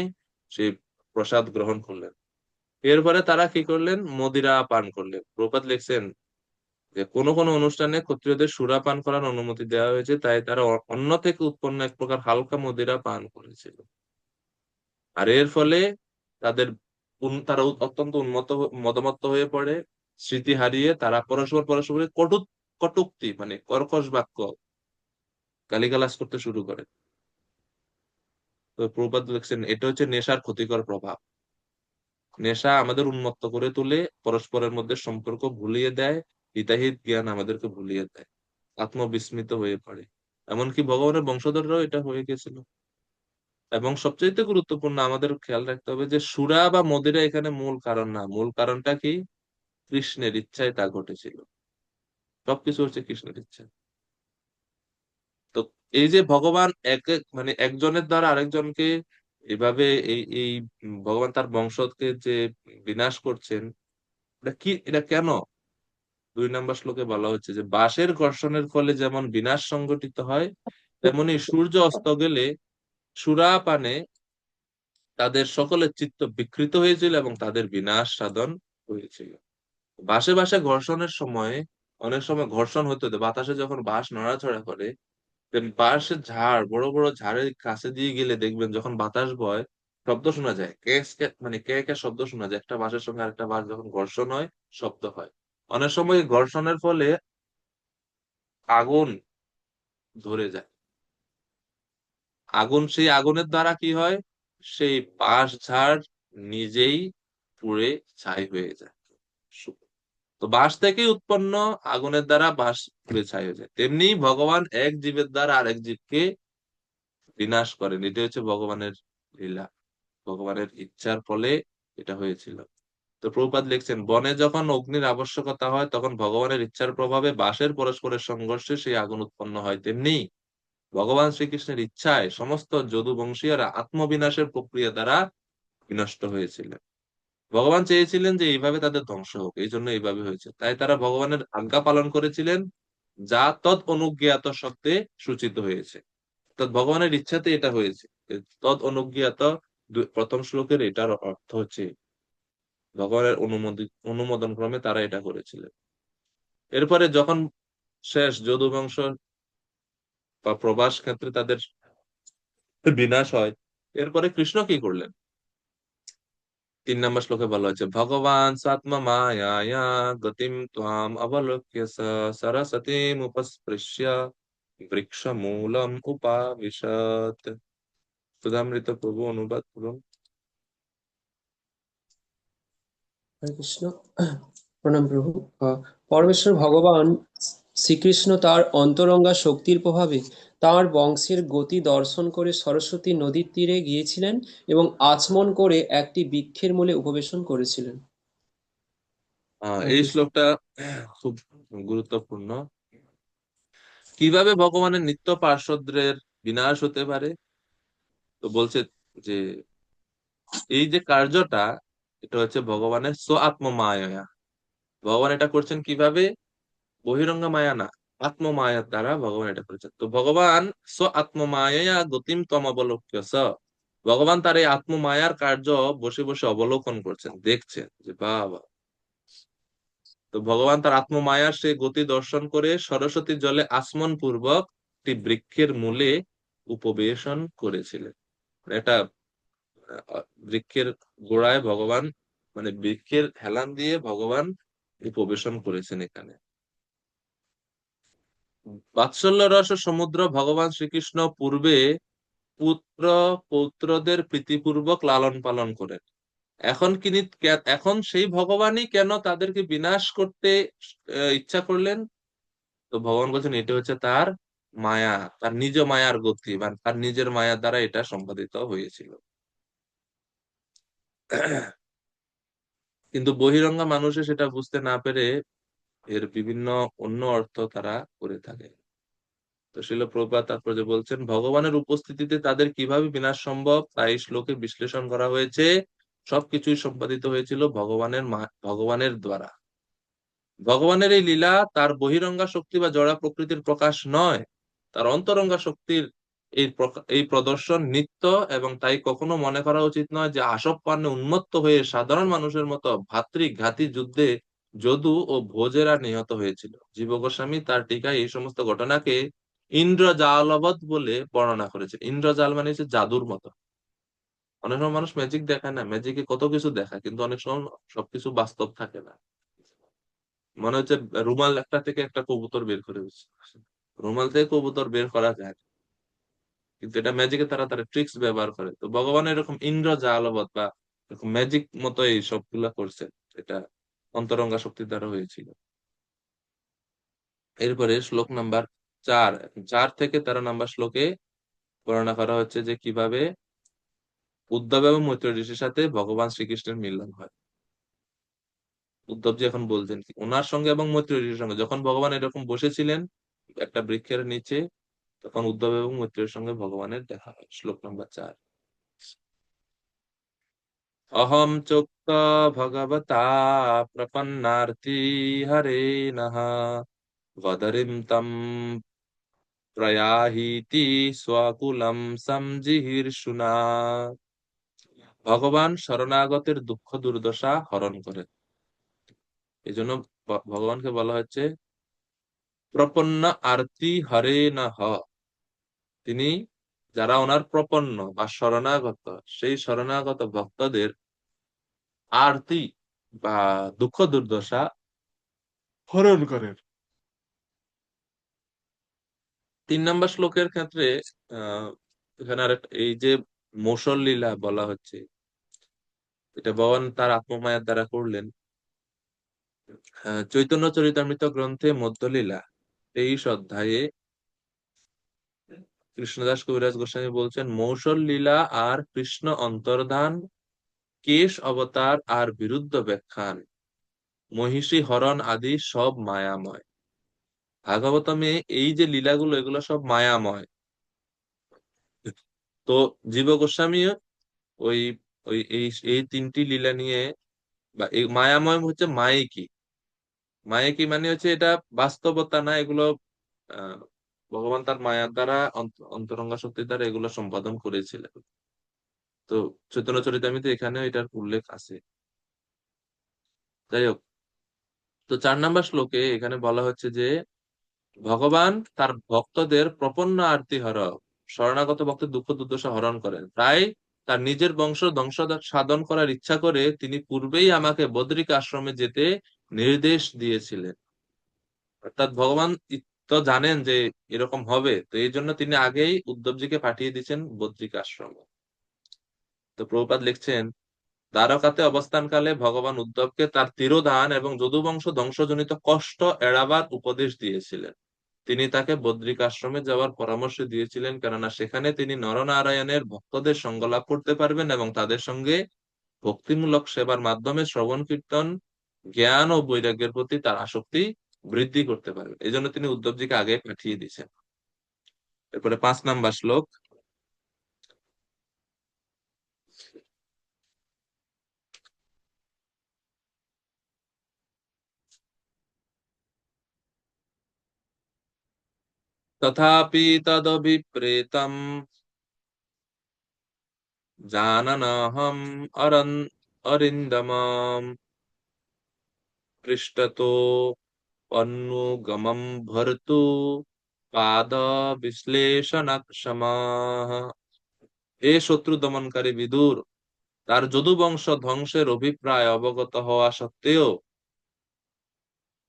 সেই প্রসাদ গ্রহণ করলেন। এরপরে তারা কি করলেন? মদিরা পান করলেন। প্রপাত লিখছেন যে কোন কোন অনুষ্ঠানে ক্ষত্রিয়দের সুরা পান করার অনুমতি দেওয়া হয়েছে, তাই তারা অন্য থেকে উৎপন্ন এক প্রকার হালকা মদিরা পান করেছিল। আর এর ফলে তাদের তারা অত্যন্ত মদমত্ত হয়ে পড়ে, স্মৃতি হারিয়ে তারা পরস্পরের কটূক্তি মানে কর্কশ বাক্য, গালিগালাজ করতে শুরু করে। তো প্রভুপাদ লিখছেন এটা হচ্ছে নেশার ক্ষতিকর প্রভাব। নেশা আমাদের উন্মত্ত করে তোলে, পরস্পরের মধ্যে সম্পর্ক ভুলিয়ে দেয়, হিতাহিত জ্ঞান আমাদেরকে ভুলিয়ে দেয়, আত্মবিস্মৃত হয়ে পড়ে। এমনকি ভগবানের বংশধররাও এটা হয়ে গেছিল। এবং সবচেয়ে গুরুত্বপূর্ণ আমাদের খেয়াল রাখতে হবে যে সুরা বা মদিরা এখানে মূল কারণ না, মূল কারণটা কি? কৃষ্ণের ইচ্ছায় তা ঘটেছিল। সবকিছু হচ্ছে কৃষ্ণের ইচ্ছা। তো এই যে ভগবান মানে একজনের দ্বারা আরেকজনকে এভাবে এই এই ভগবান তার বংশকে যে বিনাশ করছেন, এটা কেন? 2 নম্বর শ্লোকে বলা হচ্ছে যে বাঁশের ঘর্ষণের ফলে যেমন বিনাশ সংঘটিত হয়, তেমনি সূর্য অস্ত গেলে সুরাপানে তাদের সকলের চিত্ত বিকৃত হয়েছিল এবং তাদের বিনাশ সাধন হয়েছিল। বাঁশে বাঁশে ঘর্ষণের সময় অনেক সময় ঘর্ষণ হতে হতে বাতাসে যখন বাঁশ নড়াচড়া করে, বাঁশের ঝাড়, বড় বড় ঝাড়ের কাছে দিয়ে গেলে দেখবেন যখন বাতাস বয় শব্দ শোনা যায়, ক্যাস ক্যাস মানে কে কে শব্দ শোনা যায়, একটা বাঁশের সঙ্গে আরেকটা বাঁশ যখন ঘর্ষণ হয় শব্দ হয়। অনেক সময় এই ঘর্ষণের ফলে আগুন ধরে যায়। সেই আগুনের দ্বারা কি হয়, সেই বাঁশ ঝাড় নিজেই পুড়ে ছাই হয়ে যায়। তো বাঁশ থেকেই উৎপন্ন, আগুনের দ্বারা বাঁশ পুড়ে ছাই হয়ে যায়। তেমনি ভগবান এক জীবের দ্বারা আরেক জীবকে বিনাশ করেন, এটা হচ্ছে ভগবানের লীলা, ভগবানের ইচ্ছার ফলে এটা হয়েছিল। তো প্রভুপাদ লিখছেন, বনে যখন অগ্নির আবশ্যকতা হয় তখন ভগবানের ইচ্ছার প্রভাবে বাঁশের পরস্পরের সংঘর্ষে সেই আগুন উৎপন্ন হয়, তেমনি ভগবান শ্রীকৃষ্ণের ইচ্ছায় সমস্ত যদুবংশীয়রা আত্মবিনাশের প্রক্রিয়া দ্বারা বিনষ্ট হয়েছিল। ভগবান চেয়েছিলেন যে এইভাবে তাদের ধ্বংস হোক, এই জন্য এইভাবে হয়েছে। তাই তারা ভগবানের আজ্ঞা পালন করেছিলেন, যা তৎ অনুজ্ঞাত শব্দে সূচিত হয়েছে। অর্থাৎ ভগবানের ইচ্ছাতে এটা হয়েছে। তৎ অনুজ্ঞাত প্রথম শ্লোকের এটার অর্থ হচ্ছে ভগবানের অনুমোদন ক্রমে তারা এটা করেছিলেন। এরপরে যখন শেষ যদুবংশ বা প্রভাস ক্ষেত্রে তাদের বিনাশ হয়, এরপরে কৃষ্ণ কি করলেন? 3 নম্বর শ্লোকে বলা হয়েছে, ভগবান সাত্মা মায়া গতিম ত্বাম অবলোক্য সরস্বতীম উপস্পৃশ্য বৃক্ষ মূলম উপাবিশত। সুধামৃত প্রভু অনুবাদ করুন। হরে কৃষ্ণ। প্রণাম প্রভু। পরমেশ্বর ভগবান শ্রীকৃষ্ণ তার অন্তরঙ্গা শক্তির প্রভাবে তার বংশের গতি দর্শন করে সরস্বতী নদীর তীরে গিয়েছিলেন এবং আচমন করে একটি বৃক্ষের মূলে উপবেশন করেছিলেন। হরে এই কৃষ্ণ। শ্লোকটা খুব গুরুত্বপূর্ণ। কিভাবে ভগবানের নিত্য পার্শ্বদের বিনাশ হতে পারে? তো বলছে যে এই যে কার্যটা, এটা হচ্ছে ভগবানের স্ব আত্মমায়া। ভগবান এটা করছেন কিভাবে? বহিরঙ্গ মায়া না, আত্মমায়ার দ্বারা ভগবান এটা করেছেন। তো ভগবান স্ব আত্মমায়া গতিম তম অবলোক্য ভগবান তার এই আত্মমায়ার কার্য বসে বসে অবলোকন করছেন, দেখছেন যে বাবা। তো ভগবান তার আত্মমায়ার সেই গতি দর্শন করে সরস্বতী জলে আসমন পূর্বক একটি বৃক্ষের মূলে উপবেশন করেছিলেন। এটা বৃক্ষের গোড়ায় ভগবান, মানে বৃক্ষের হেলান দিয়ে ভগবান উপবেশন করেছেন এখানে। বাৎসল্য রস সমুদ্র ভগবান শ্রীকৃষ্ণ পূর্বে পুত্র পৌত্রদের প্রীতিপূর্বক লালন পালন করেন। এখন সেই ভগবানই কেন তাদেরকে বিনাশ করতে ইচ্ছা করলেন? তো ভগবান বলছেন এটা হচ্ছে তার মায়া, তার নিজ মায়ার গতি, মানে তার নিজের মায়ার দ্বারা এটা সম্পাদিত হয়েছিল। কিন্তু বহিরঙ্গা মানুষে সেটা বুঝতে না পেরে এর বিভিন্ন অন্য অর্থ তারা করে থাকে। তো শিল প্রভুপাদ তাৎপর্য বলছেন, ভগবানের উপস্থিতিতে তাদের কিভাবে বিনাশ সম্ভব তাই শ্লোকে বিশ্লেষণ করা হয়েছে। সবকিছুই সম্পাদিত হয়েছিল ভগবানের দ্বারা। ভগবানের এই লীলা তার বহিরঙ্গা শক্তি বা জড়া প্রকৃতির প্রকাশ নয়, তার অন্তরঙ্গা শক্তির এই প্রদর্শন নিত্য। এবং তাই কখনো মনে করা উচিত নয় যে আসবপানে উন্মত্ত হয়ে সাধারণ মানুষের মতো ভাতৃঘাতী যুদ্ধে যদু ও ভোজেরা নিহত হয়েছিল। জীব গোস্বামী তার টিকায় এই সমস্ত ঘটনাকে ইন্দ্রজালবৎ বলে বর্ণনা করেছে। ইন্দ্রজাল মানে হচ্ছে জাদুর মতো। অনেক সময় মানুষ ম্যাজিক দেখায় না, ম্যাজিকে কত কিছু দেখায়, কিন্তু অনেক সময় সবকিছু বাস্তব থাকে না। মনে হচ্ছে রুমাল একটা থেকে একটা কবুতর বের করে দিচ্ছে, রুমাল থেকে কবুতর বের করা যায় না। কিন্তু এটা ম্যাজিকে তারা তারা ট্রিক্স ব্যবহার করে। তো ভগবান এরকম ইন্দ্রজালবৎ বা এরকম ম্যাজিক মতো এই সবগুলা করছে, এটা অন্তরঙ্গা শক্তির দ্বারা হয়েছিল। এরপরে শ্লোক নাম্বার 4, 4 থেকে 13 নম্বর শ্লোকে বর্ণনা করা হচ্ছে যে কিভাবে উদ্ধব এবং মৈত্রেয় ঋষির সাথে ভগবান শ্রীকৃষ্ণের মিলন হয়। উদ্ধবজি এখন বলছেন কি, ওনার সঙ্গে এবং মৈত্রেয় ঋষির সঙ্গে যখন ভগবান এরকম বসেছিলেন একটা বৃক্ষের নিচে, তখন উদ্ধব এবং মৈত্রেয়ের সঙ্গে ভগবানের দেখা হয়। শ্লোক নাম্বার 4, অহম চ ভগবতা প্রপন্নার্তি হরে নঃ বদরিম তম প্রয়াহিতি স্বকুলম সমজিহীর্ষুনা। ভগবান শরণাগতের দুঃখ দুর্দশা হরণ করেন। এই জন্য ভগবানকে বলা হচ্ছে প্রপন্ন আরতি হরে নঃ। তিনি যারা ওনার প্রপন্ন বা শরণাগত, সেই শরণাগত ভক্তদের আরতি বা দুঃখ দুর্দশা হরণ করেন। 3 নম্বর শ্লোকের ক্ষেত্রে এখানে এই যে মৌসল লীলা বলা হচ্ছে, এটা ভগবান তার আত্মমায়ার দ্বারা করলেন। চৈতন্য চরিতামৃত গ্রন্থে মধ্যলীলা 23 অধ্যায়ে কৃষ্ণদাস কবিরাজ গোস্বামী বলছেন, মৌসল লীলা আর কৃষ্ণ অন্তর্ধান, কেশ অবতার আর বিরুদ্ধ ব্যাখ্যান, মহিষী হরণ আদি সব মায়াময়। ভাগবতমে এই যে লীলাগুলো, এগুলো সব মায়াময়। তো জীব গোস্বামী ওই ওই এই এই 3টি লীলা নিয়ে, বা এই মায়াময় হচ্ছে মায়িকী। মায়িকী মানে হচ্ছে এটা বাস্তবতা না, এগুলো আহ ভগবান তার মায়ার দ্বারা অন্তরঙ্গা শক্তির দ্বারা এগুলো সম্পাদন করেছিলেন। তো চৈতন্য চরিতামৃতে এখানে এটার উল্লেখ আছে। যাই হোক, তো 4 নম্বর শ্লোকে এখানে বলা হচ্ছে যে ভগবান তার ভক্তদের প্রপন্ন আরতি হর, শরণাগত ভক্তের দুঃখ দুর্দশা হরণ করেন। তাই তার নিজের বংশ ধ্বংস সাধন করার ইচ্ছা করে তিনি পূর্বেই আমাকে বদ্রিক আশ্রমে যেতে নির্দেশ দিয়েছিলেন। অর্থাৎ ভগবান তো জানেন যে এরকম হবে, তো এই জন্য তিনি আগেই উদ্ধবজিকে পাঠিয়ে দিয়েছেন বদ্রিক আশ্রমে। তো প্রভুপাদ লিখছেন, দ্বারকাতে অবস্থানকালে ভগবান উদ্ধবকে তার তিরোধান এবং যদুবংশ ধ্বংসজনিত কষ্ট এড়াবার উপদেশ দিয়েছিলেন। তিনি তাকে বদ্রিক আশ্রমে যাওয়ার পরামর্শ দিয়েছিলেন, কেননা সেখানে তিনি নরনারায়ণের ভক্তদের সঙ্গ লাভ করতে পারবেন এবং তাদের সঙ্গে ভক্তিমূলক সেবার মাধ্যমে শ্রবণ কীর্তন, জ্ঞান ও বৈরাগ্যের প্রতি তার আসক্তি বৃদ্ধি করতে পারবেন। এই জন্য তিনি উদ্ধবজিকে আগে পাঠিয়ে দিয়েছেন। এরপরে 5 নম্বর শ্লোক। তথাপি তদভিপ্রেতম জাননাহম অরিন্দমম পৃষ্ঠতো অনুগমম ভর্তু পাদ বিশ্লেষণক্ষমাঃ। হে শত্রু দমনকারী বিদুর, তার যদুবংশ ধ্বংসের অভিপ্রায় অবগত হওয়া সত্ত্বেও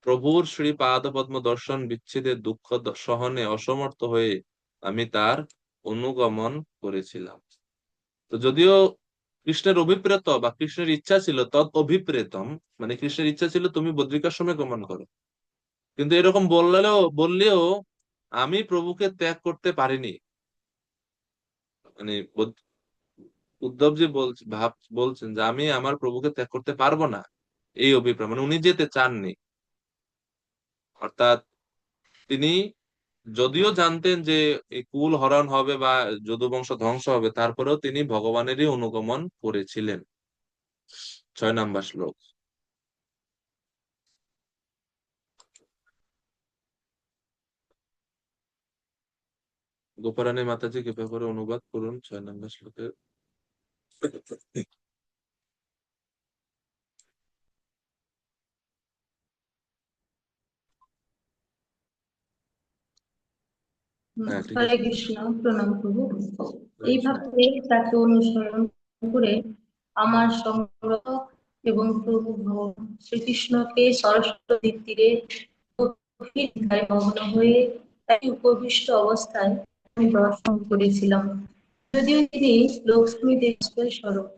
প্রভুর শ্রী পাদপদ্ম দর্শন বিচ্ছেদের দুঃখ সহনে অসমর্থ হয়ে আমি তার অনুগমন করেছিলাম। তো যদিও কৃষ্ণের অভিপ্রেত বা কৃষ্ণের ইচ্ছা ছিল, তৎ অভিপ্রেতম মানে কৃষ্ণের ইচ্ছা ছিল তুমি বদ্রিকাশ্রমে গমন করো, কিন্তু এরকম বললেও আমি প্রভুকে ত্যাগ করতে পারিনি। মানে উদ্ধবজি বলছেন যে আমি আমার প্রভুকে ত্যাগ করতে পারবো না, এই অভিপ্রায়, মানে উনি যেতে চাননি। অর্থাৎ তিনি যদিও জানতেন যে এই কুল হরণ হবে বা যদুবংশ ধ্বংস হবে, তারপরেও তিনি ভগবানেরই অনুগমন করেছিলেন। 6 নম্বর শ্লোক। গোপারানী মাতাজি কৃপা করে অনুবাদ করুন 6 নম্বর শ্লোকের। হ্যাঁ, ঠিক হরে আছে। কৃষ্ণ, প্রণাম প্রভু। এইভাবে তাকে অনুসরণ করে আমার সংগ্রহ এবং প্রভু ভগবান শ্রীকৃষ্ণকে সরস্বতী তীরে গভীর ধ্যানে মগ্ন হয়ে তাকে উপবিষ্ট অবস্থায় আমি দর্শন করেছিলাম। যদিও তিনি লক্ষ্মী দেবের স্বরূপ,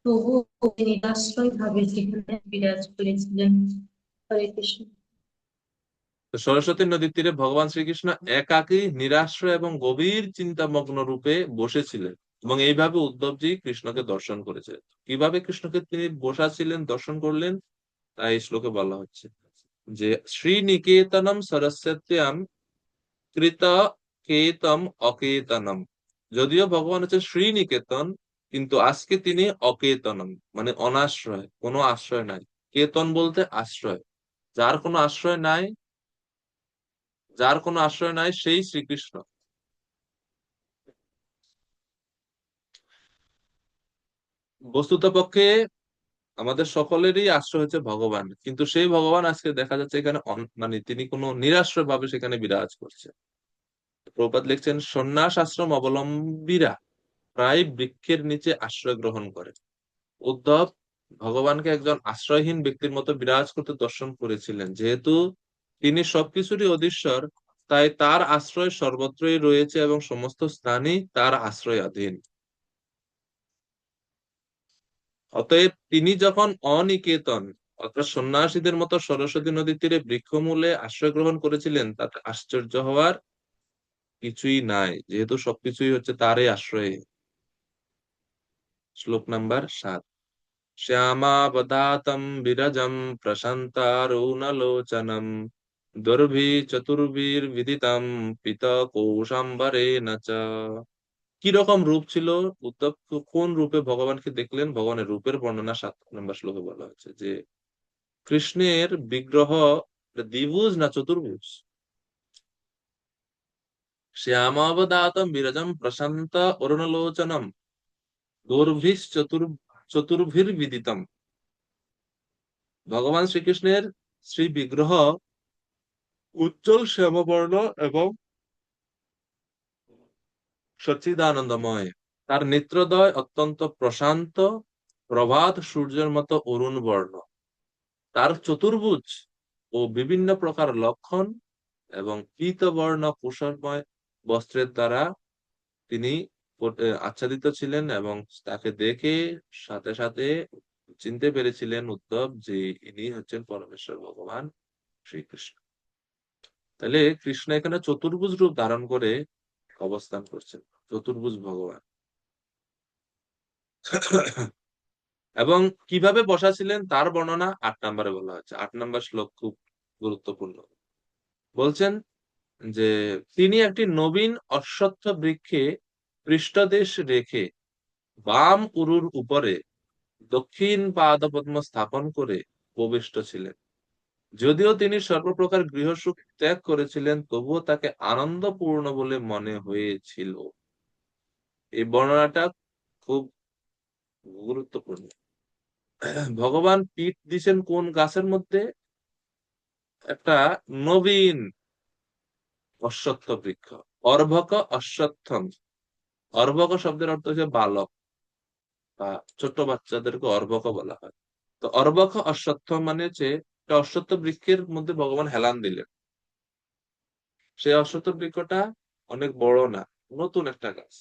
তবুও নিরাশ্রয় ভাবে সেখানে বিরাজ করেছিলেন। হরে কৃষ্ণ। তো সরস্বতী নদীর তীরে ভগবান শ্রীকৃষ্ণ একাকী, নিরাশ্রয় এবং গভীর চিন্তামগ্ন রূপে বসেছিলেন এবং এইভাবে উদ্ধবজি কৃষ্ণকে দর্শন করেছে। কিভাবে কৃষ্ণকে তিনি বসা ছিলেন, দর্শন করলেন, তাই এই শ্লোকে বলা হচ্ছে যে শ্রীনিকেতনম সরস্বত্যাম কৃত কেতম অকেতনম। যদিও ভগবান হচ্ছে শ্রীনিকেতন, কিন্তু আজকে তিনি অকেতনম, মানে অনাশ্রয়, কোনো আশ্রয় নাই। কেতন বলতে আশ্রয়, যার কোনো আশ্রয় নাই, যার কোনো আশ্রয় নাই সেই শ্রীকৃষ্ণ। বস্তুতপক্ষে আমাদের সকলেরই আশ্রয় হচ্ছে ভগবান, কিন্তু সেই ভগবান আজকে দেখা যাচ্ছে এখানে মানে তিনি কোনো নিরাশ্রয় ভাবে সেখানে বিরাজ করছে। প্রভুপাদ লিখছেন, সন্ন্যাস আশ্রম অবলম্বীরা প্রায় বৃক্ষের নিচে আশ্রয় গ্রহণ করে। উদ্ধব ভগবানকে একজন আশ্রয়হীন ব্যক্তির মতো বিরাজ করতে দর্শন করেছিলেন। যেহেতু তিনি সবকিছুরই অধীশ্বর, তাই তার আশ্রয় সর্বত্রই রয়েছে এবং সমস্ত স্থানই তার আশ্রয়াধীন। অতএব তিনি যখন অনিকেতন অর্থাৎ সন্ন্যাসীদের মতো সরস্বতী নদীর তীরে বৃক্ষমূলে আশ্রয় গ্রহণ করেছিলেন, তাতে আশ্চর্য হওয়ার কিছুই নাই, যেহেতু সবকিছুই হচ্ছে তারই আশ্রয়ে। শ্লোক নাম্বার 7। শ্যামাবদাতম বিরজম প্রশান্তারুণলোচনম দুর্ভি চতুর্ভির বিদিতম পিতকৌশাম্বরেণ চ। কিরকম রূপ ছিল উদ্ধব, কোন রূপে ভগবানকে দেখলেন? ভগবানের রূপের বর্ণনা 7 নম্বর শ্লোকে বলা হয়েছে যে কৃষ্ণের বিগ্রহ দ্বিভুজ না চতুর্ভুজ। শ্যামাবদাতম বিরজম প্রশান্ত অরুণলোচনম দোর্ভিশ চতুর্ভির বিদিতম। ভগবান শ্রীকৃষ্ণের শ্রী বিগ্রহ উজ্জ্বল শ্যামবর্ণ এবং সচ্চিদানন্দময়। তার নেত্রদ্বয় অত্যন্ত প্রশান্ত, প্রভাত সূর্যের মতো অরুণ বর্ণ। তার চতুর্ভুজ ও বিভিন্ন প্রকার লক্ষণ এবং পীতবর্ণ কুশলময় বস্ত্রের দ্বারা তিনি আচ্ছাদিত ছিলেন, এবং তাকে দেখে সাথে সাথে চিনতে পেরেছিলেন উদ্ধব যে ইনি হচ্ছেন পরমেশ্বর ভগবান শ্রীকৃষ্ণ। তাহলে কৃষ্ণ এখানে চতুর্ভুজ রূপ ধারণ করে অবস্থান করছেন, চতুর্ভুজ ভগবান। এবং কিভাবে বসা ছিলেন তার বর্ণনা 8 নম্বরে বলা হচ্ছে। 8 নম্বর শ্লোক খুব গুরুত্বপূর্ণ। বলছেন যে তিনি একটি নবীন অশ্বত্থ বৃক্ষে পৃষ্ঠদেশ রেখে বাম উরুর উপরে দক্ষিণ পাদপদ্ম স্থাপন করে উপবিষ্ট ছিলেন। যদিও তিনি সর্বপ্রকার গৃহসুখ ত্যাগ করেছিলেন, তবুও তাকে আনন্দপূর্ণ বলে মনে হয়েছিল। এই বর্ণনাটা খুব গুরুত্বপূর্ণ। ভগবান পীঠ দিছেন কোন গাছের মধ্যে? একটা নবীন অশ্বত্থ বৃক্ষ, অর্ভক অশ্বত্থম। অর্ভক শব্দের অর্থ হচ্ছে বালক বা ছোট বাচ্চাদেরকে অর্ভক বলা হয়। তো অর্ভক অশ্বত্থ মানে হচ্ছে একটা অশ্বত্থ বৃক্ষের মধ্যে ভগবান হেলান দিলেন। সেই অশ্বত্থ বৃক্ষটা অনেক বড় না, নতুন একটা গাছ।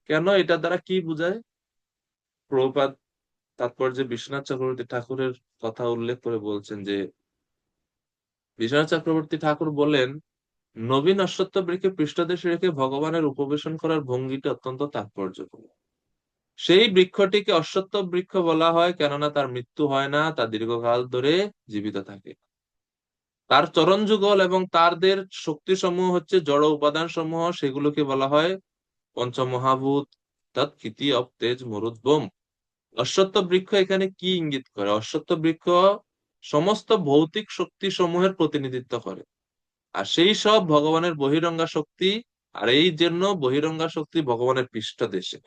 কেন? এটা দ্বারা কি বোঝায়? প্রভুপাদ তাৎপর্যে বিশ্বনাথ চক্রবর্তী ঠাকুরের কথা উল্লেখ করে বলছেন যে বিশ্বনাথ চক্রবর্তী ঠাকুর বলেন, নবীন অশ্বত্থ বৃক্ষে পৃষ্ঠদেশে রেখে ভগবানের উপবেশন করার ভঙ্গিটা অত্যন্ত তাৎপর্যপূর্ণ। সেই বৃক্ষটিকে অশ্বত্থ বৃক্ষ বলা হয় কেননা তার মৃত্যু হয় না, তা দীর্ঘকাল ধরে জীবিত থাকে। তার চরণ যুগল এবং তারদের শক্তি সমূহ হচ্ছে জড় উপাদান সমূহ, সেগুলোকে বলা হয় পঞ্চমহাভূত, তৎকিতি অব তেজ মরুদ্ভম। অশ্বত্থ বৃক্ষ এখানে কি ইঙ্গিত করে? অশ্বত্থ বৃক্ষ সমস্ত ভৌতিক শক্তি সমূহের প্রতিনিধিত্ব করে, আর সেই সব ভগবানের বহিরঙ্গা শক্তি। আর এই জন্য বহিরঙ্গা শক্তি ভগবানের পৃষ্ঠদেশে।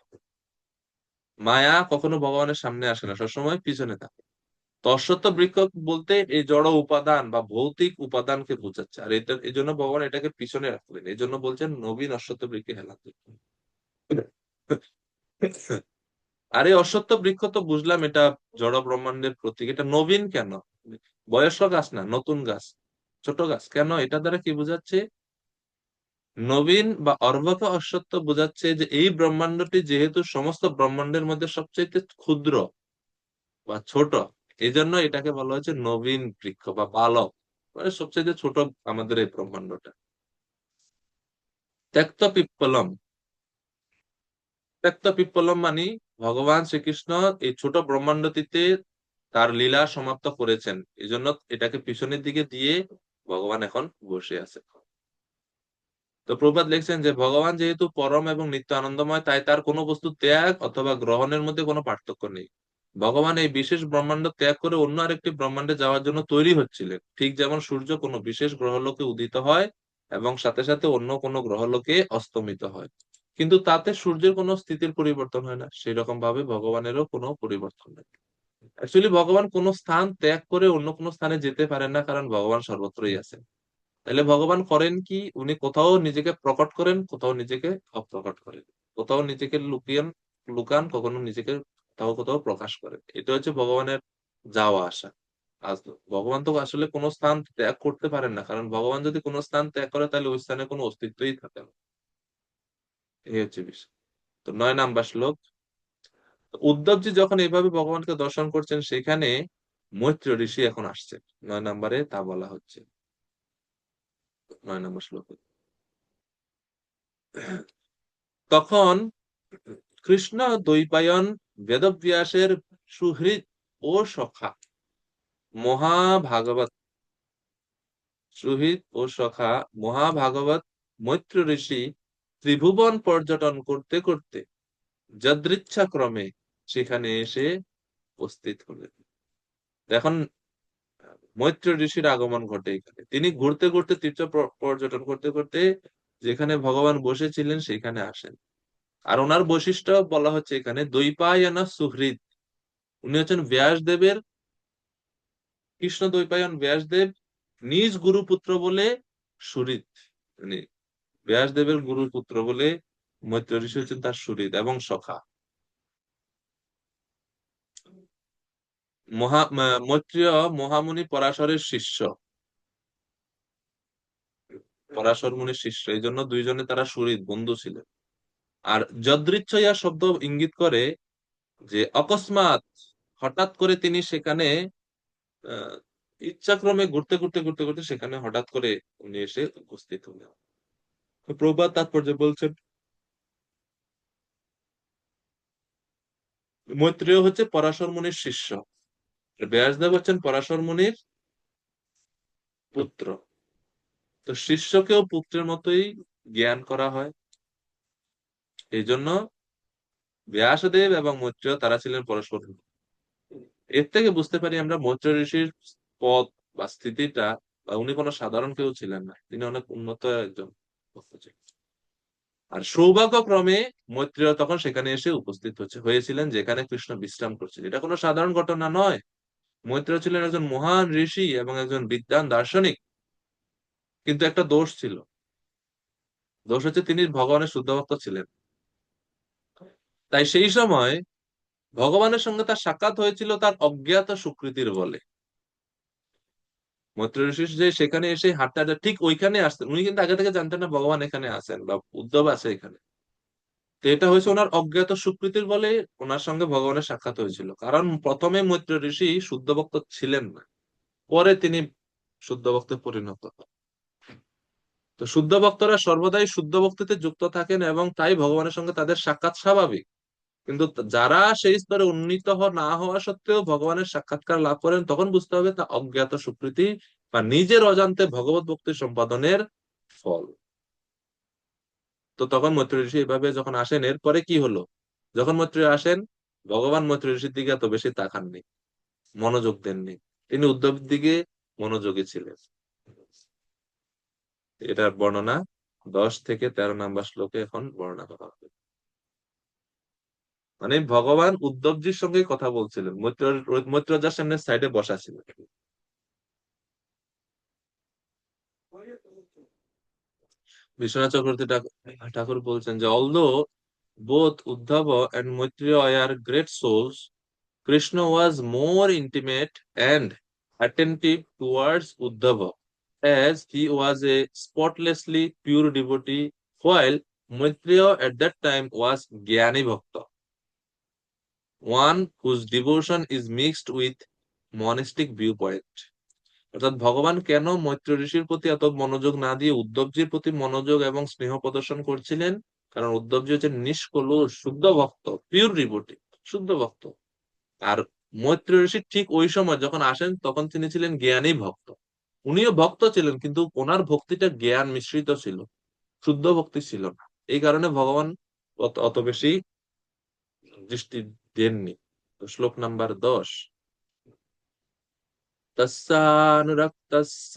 মায়া কখনো ভগবানের সামনে আসে না, সবসময় পিছনে থাকে। তো অশ্বত্থ বৃক্ষ বলতে এই জড় উপাদান বা ভৌতিক উপাদানকে বোঝাচ্ছে, আর এটা এই জন্য ভগবান এটাকে পিছনে রাখলেন। এই জন্য বলছেন নবীন অশ্বত্থ বৃক্ষে হেলান দিলেন। আর এই অশ্বত্থ বৃক্ষ তো বুঝলাম এটা জড় ব্রহ্মাণ্ডের প্রতীক, এটা নবীন কেন? বয়স্ক গাছ না, নতুন গাছ, ছোট গাছ। কেন? এটা দ্বারা কি বোঝাচ্ছে? নবীন বা অর্ভক অশ্বত্থ বোঝাচ্ছে যে এই ব্রহ্মাণ্ডটি যেহেতু সমস্ত ব্রহ্মাণ্ডের মধ্যে সবচেয়ে ক্ষুদ্র বা ছোট, এই জন্য এটাকে বলা হয়েছে নবীন বৃক্ষ বা বালক, মানে সবচেয়ে ছোট আমাদের এই ব্রহ্মাণ্ডটা। ত্যক্ত পিপ্পলম। ত্যক্ত পিপ্পলম মানে ভগবান শ্রীকৃষ্ণ এই ছোট ব্রহ্মাণ্ডটিতে তার লীলা সমাপ্ত করেছেন, এই জন্য এটাকে পিছনের দিকে দিয়ে ভগবান এখন বসে আছে। তো প্রভুপাদ লিখছেন যে ভগবান যেহেতু পরম এবং নিত্য আনন্দময়, তাই তার কোনো বস্তু ত্যাগ অথবা গ্রহণের মধ্যে কোনো পার্থক্য নেই। ভগবান এই বিশেষ ব্রহ্মাণ্ড ত্যাগ করে অন্য আরেকটি ব্রহ্মাণ্ডে যাওয়ার জন্য তৈরি হচ্ছিলেন, ঠিক যেমন সূর্য কোনো বিশেষ গ্রহলোকে উদিত হয় এবং সাথে সাথে অন্য কোনো গ্রহলোকে অস্তমিত হয়, কিন্তু তাতে সূর্যের কোনো স্থিতির পরিবর্তন হয় না, সেই রকম ভাবে ভগবানেরও কোনো পরিবর্তন নেই। অ্যাকচুয়ালি ভগবান কোনো স্থান ত্যাগ করে অন্য কোনো স্থানে যেতে পারেন না, কারণ ভগবান সর্বত্রই আছেন। তাহলে ভগবান করেন কি, উনি কোথাও নিজেকে প্রকট করেন, কোথাও নিজেকে অপ্রকট করেন, কোথাও নিজেকে লুকান, কখনো নিজেকে কোথাও কোথাও প্রকাশ করেন। এটা হচ্ছে ভগবানের যাওয়া আসা। আজ ভগবান তো আসলে কোনো স্থান ত্যাগ করতে পারেন না, কারণ ভগবান যদি কোনো স্থান ত্যাগ করে তাহলে ওই স্থানে কোনো অস্তিত্বই থাকে না। এই হচ্ছে বিষয়। তো 9 নম্বর শ্লোক। উদ্ধবজি যখন এইভাবে ভগবানকে দর্শন করছেন, সেখানে মৈত্র ঋষি এখন আসছে। 9 নম্বরে তা বলা হচ্ছে, 9 নম্বর শ্লোকে। তখন কৃষ্ণ দ্বৈপায়ন বেদব্যাসের সুহৃদ ও সখা মহাভাগবত সুহৃদ ও সখা মহাভাগবত মৈত্র ঋষি ত্রিভুবন পর্যটন করতে করতে যদৃচ্ছাক্রমে সেখানে এসে উপস্থিত হলেন। এখন মৈত্র ঋষির আগমন ঘটে এখানে। তিনি ঘুরতে ঘুরতে তীর্থ পর্যটন করতে করতে যেখানে ভগবান বসেছিলেন সেখানে আসেন। আর ওনার বৈশিষ্ট্য বলা হচ্ছে এখানে দ্বৈপায়না সুহৃদ। উনি হচ্ছেন ব্যাসদেবের, কৃষ্ণ দ্বৈপায়ন ব্যাসদেব নিজ গুরুপুত্র বলে সুহৃদ, মানে ব্যাসদেবের গুরুপুত্র বলে মৈত্র ঋষি হচ্ছেন তার সুহৃদ এবং সখা। মৈত্রেয় মহামুনি পরাশরের শিষ্য, পরাশর মুনির শিষ্য, এই জন্য দুইজনে তারা সুহৃদ, বন্ধু ছিলেন। আর যদৃচ্ছয়া শব্দ ইঙ্গিত করে যে অকস্মাৎ, হঠাৎ করে তিনি সেখানে আহ ইচ্ছাক্রমে ঘুরতে ঘুরতে ঘুরতে ঘুরতে সেখানে হঠাৎ করে উনি এসে উপস্থিত হলেন। প্রভুপাদ তাৎপর্য বলছেন মৈত্রেয় হচ্ছে পরাশর মুনির শিষ্য, ব্যাসদেব হচ্ছেন পরাশর মুনির পুত্র। তো শিষ্যকেও পুত্রের মতোই জ্ঞান করা হয়। এই জন্য ব্যাসদেব এবং মৈত্রেয় তারা ছিলেন পরস্পর। এর থেকে বুঝতে পারি আমরা মৈত্র ঋষির পদ বা স্থিতিটা, বা উনি কোনো সাধারণ কেউ ছিলেন না, তিনি অনেক উন্নত একজন ভক্ত ছিলেন। আর সৌভাগ্যক্রমে মৈত্রেয় তখন সেখানে এসে উপস্থিত হয়েছিলেন যেখানে কৃষ্ণ বিশ্রাম করছিলেন। এটা কোনো সাধারণ ঘটনা নয়। মৈত্রেয় ছিলেন একজন মহান ঋষি এবং একজন বিদ্বান দার্শনিক, কিন্তু একটা দোষ ছিল। দোষ হচ্ছে তিনি ভগবানের শুদ্ধ ভক্ত ছিলেন। তাই সেই সময় ভগবানের সঙ্গে তার সাক্ষাৎ হয়েছিল তার অজ্ঞাত সুকৃতির বলে। মৈত্র ঋষি যে সেখানে এসে হাঁটতে হাঁটতে ঠিক ওইখানে আসতেন, উনি কিন্তু আগে থেকে জানতেন না ভগবান এখানে আছেন বা উদ্ধব আছে এখানে। তো এটা হয়েছে ওনার অজ্ঞাত সুকৃতির বলে ওনার সঙ্গে ভগবানের সাক্ষাৎ হয়েছিল। কারণ প্রথমে মৈত্র ঋষি শুদ্ধ ভক্ত ছিলেন না, পরে তিনি শুদ্ধ ভক্তে পরিণত হন। তো শুদ্ধ ভক্তরা সর্বদাই শুদ্ধ ভক্তিতে যুক্ত থাকেন এবং তাই ভগবানের সঙ্গে তাদের সাক্ষাৎ স্বাভাবিক। কিন্তু যারা সেই স্তরে উন্নীত না হওয়া সত্ত্বেও ভগবানের সাক্ষাৎকার লাভ করেন, তখন বুঝতে হবে তা অজ্ঞাত সুকৃতি বা নিজের অজান্তে ভগবত ভক্তি সম্পাদনের ফল। তো তখন মৈত্র ঋষি এভাবে যখন আসেন, এরপরে কি হলো, যখন মৈত্রী আসেন, ভগবান মৈত্র ঋষির দিকে এত বেশি তাকাননি, মনোযোগ দেননি, তিনি উদ্ধবের দিকে মনোযোগী ছিলেন। এটার বর্ণনা 10 থেকে 13 নম্বর শ্লোকে এখন বর্ণনা করা হবে। মানে ভগবান উদ্ধবজির সঙ্গে কথা বলছিলেন, মৈত্রজার সামনে সাইডে বসা ছিল। বিশ্বনাথ চক্রবর্তী ঠাকুর বলছেন যে although both Uddhava and Maitreya are great souls, Krishna was more intimate and attentive towards Uddhava, as he was a spotlessly pure devotee, while Maitreya at that time was Jnani Bhakta, one whose devotion is mixed with monastic viewpoint. অর্থাৎ ভগবান কেন মৈত্র ঋষির প্রতি এত মনোযোগ না দিয়ে উদ্ধবজির প্রতি মনোযোগ এবং স্নেহ প্রদর্শন করছিলেন? কারণ উদ্ধবজি হচ্ছে নিষ্কলুষ শুদ্ধ ভক্ত, পিওর ডিভোটি, শুদ্ধ ভক্ত। আর মৈত্র ঋষি ঠিক ওই সময় যখন আসেন তখন তিনি ছিলেন জ্ঞানী ভক্ত। উনিও ভক্ত ছিলেন, কিন্তু ওনার ভক্তিটা জ্ঞান মিশ্রিত ছিল। শুদ্ধ ভক্তি ছিল না, এই কারণে ভগবান অত অত বেশি দৃষ্টি দেননি। তো শ্লোক নাম্বার 10, তস্যানুরক্তস্য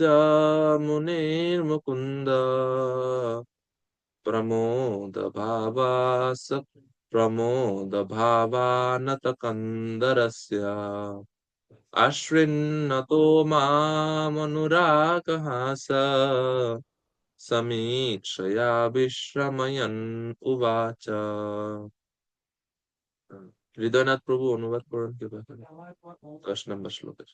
মুনির্মুকুন্দ প্রমোদ ভাবাস প্রমোদ ভাবানত কন্দরস্য আশ্রিন্নতো মামনুরাগহাস সমীক্ষয়া বিশ্রময়ন উবাচ। হৃদয়নাথ প্রভু অনুবাদ করেন কি ব্যাপারে 10 নম্বর শ্লোকে।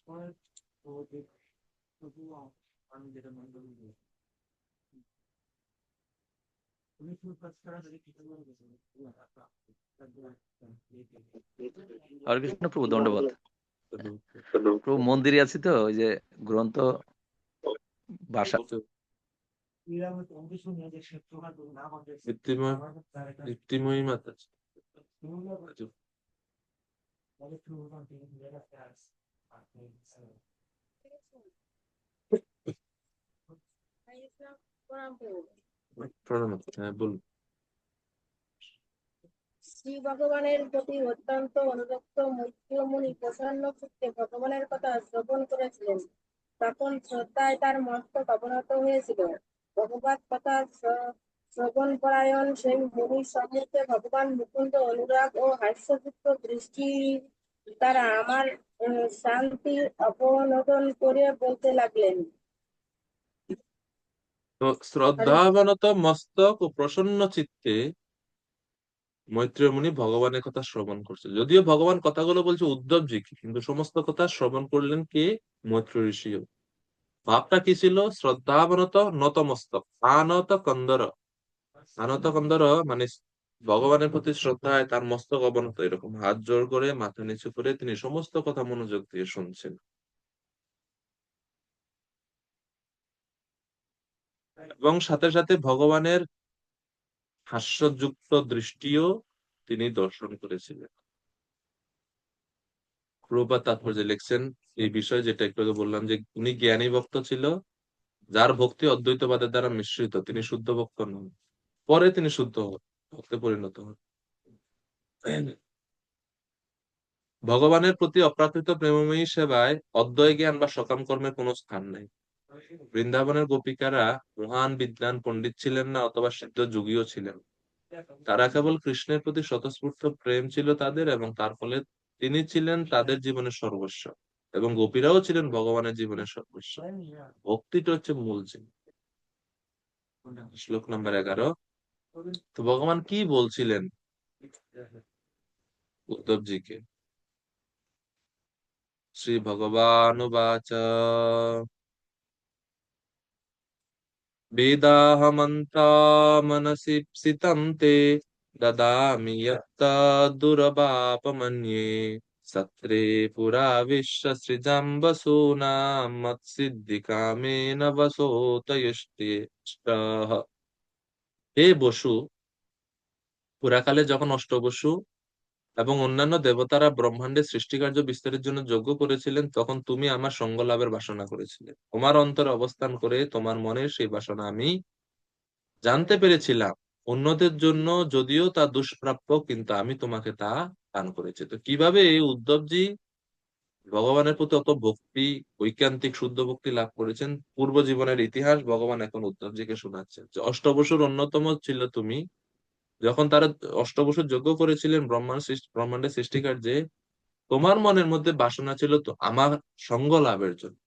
হরে কৃষ্ণ প্রভু, দণ্ডবোধ। প্রভু মন্দিরে আছি তো, ওই যে গ্রন্থ ভাষা। দীপ্তিময়ী মাতা। প্রণাম। হ্যাঁ বলুন। শ্রী ভগবানের প্রতি অত্যন্ত অনুরক্ত মৈত্রেয় মুনি প্রসন্ন চিত্তে ভগবানের কথা শ্রবণ করেছিলেন। তখন শ্রদ্ধায় তার মস্তক অবনত হয়েছিল। ভগবত কথা শ্রবণপরায়ণ সেই মুনির সম্মুখে ভগবান মুকুন্দ অনুরাগ ও হাস্যযুক্ত দৃষ্টি দ্বারা আমার শান্তি অবনোদন করে বলতে লাগলেন। তো শ্রদ্ধাবনত মস্তক ও প্রসন্ন চিত্তে মৈত্রেয় মুনি ভগবানের কথা শ্রবণ করছে। যদিও ভগবান কথাগুলো বলছে উদ্ধবজিকে, কিন্তু সমস্ত কথা শ্রবণ করলেন কে? মৈত্র ঋষিও। ভাবটা কি ছিল? শ্রদ্ধাবনত নতমস্তক, আনত কন্দর। আনত কন্দর মানে ভগবানের প্রতি শ্রদ্ধায় তার মস্তক অবনত, এরকম হাত জোড় করে মাথা নিচু করে তিনি সমস্ত কথা মনোযোগ দিয়ে শুনছেন। এবং সাথে সাথে ভগবানের হাস্যযুক্ত দৃষ্টিও তিনি দর্শন করেছিলেন। প্রভুপাদ তাৎপর্যে লিখছেন এই বিষয়ে, যেটা একটু আগে বললাম, যে উনি জ্ঞানী ভক্ত ছিল, যার ভক্তি অদ্বৈতবাদের দ্বারা মিশ্রিত, তিনি শুদ্ধ ভক্ত নন। পরে তিনি শুদ্ধ ভক্তে পরিণত হন। ভগবানের প্রতি অপ্রাকৃত প্রেমময়ী সেবায় অদ্বয় জ্ঞান বা সকাম কর্মের কোনো স্থান নাই। বৃন্দাবনের গোপিকারা মহান বিদ্বান পণ্ডিত ছিলেন না, অথবা সিদ্ধ যোগীও ছিলেন। তারা কেবল কৃষ্ণের প্রতি স্বতঃস্ফূর্ত প্রেম ছিল তাদের, এবং তার ফলে তিনি ছিলেন তাদের জীবনের সর্বস্ব, এবং গোপীরাও ছিলেন ভগবানের জীবনের সর্বস্ব। ভক্তিটা হচ্ছে মূল জিনিস। শ্লোক নাম্বার 11। তো ভগবান কি বলছিলেন উদ্ধবজিকে? শ্রী ভগবানুবাচ বেদাহমন্তা মনসীপ্সিतं তে দদামি যত্তদুরবাপমন্যে সত্রে পুরা বিশ্বসৃজং বসূনাং মৎসিদ্ধিকামেন বসোতয়ুষ্ট্যঃ। হে বসু, পুরাকালে যখন অষ্টবসু এবং অন্যান্য দেবতারা ব্রহ্মাণ্ডের সৃষ্টিকার্য বিস্তারের জন্য যজ্ঞ করেছিলেন, তখন তুমি আমার সঙ্গ লাভের বাসনা করেছিলে। তোমার অন্তরে অবস্থান করে তোমার মনের সেই বাসনা আমি জানতে পেরেছিলাম। অন্যদের জন্য যদিও তা দুষ্প্রাপ্য, কিন্তু আমি তোমাকে তা দান করেছি। তো কিভাবে এই উদ্ধবজি ভগবানের প্রতি অত ভক্তি, ঐকান্তিক শুদ্ধ ভক্তি লাভ করেছেন, পূর্ব জীবনের ইতিহাস ভগবান এখন উদ্ধবজিকে শোনাচ্ছেন। যে অষ্টবসুর অন্যতম ছিল তুমি, যখন তারা অষ্টবসুর যজ্ঞ করেছিলেন ব্রহ্মাণ্ডের সৃষ্টিকার্যে, তোমার মনের মধ্যে বাসনা ছিল তো আমার সঙ্গ লাভের জন্য।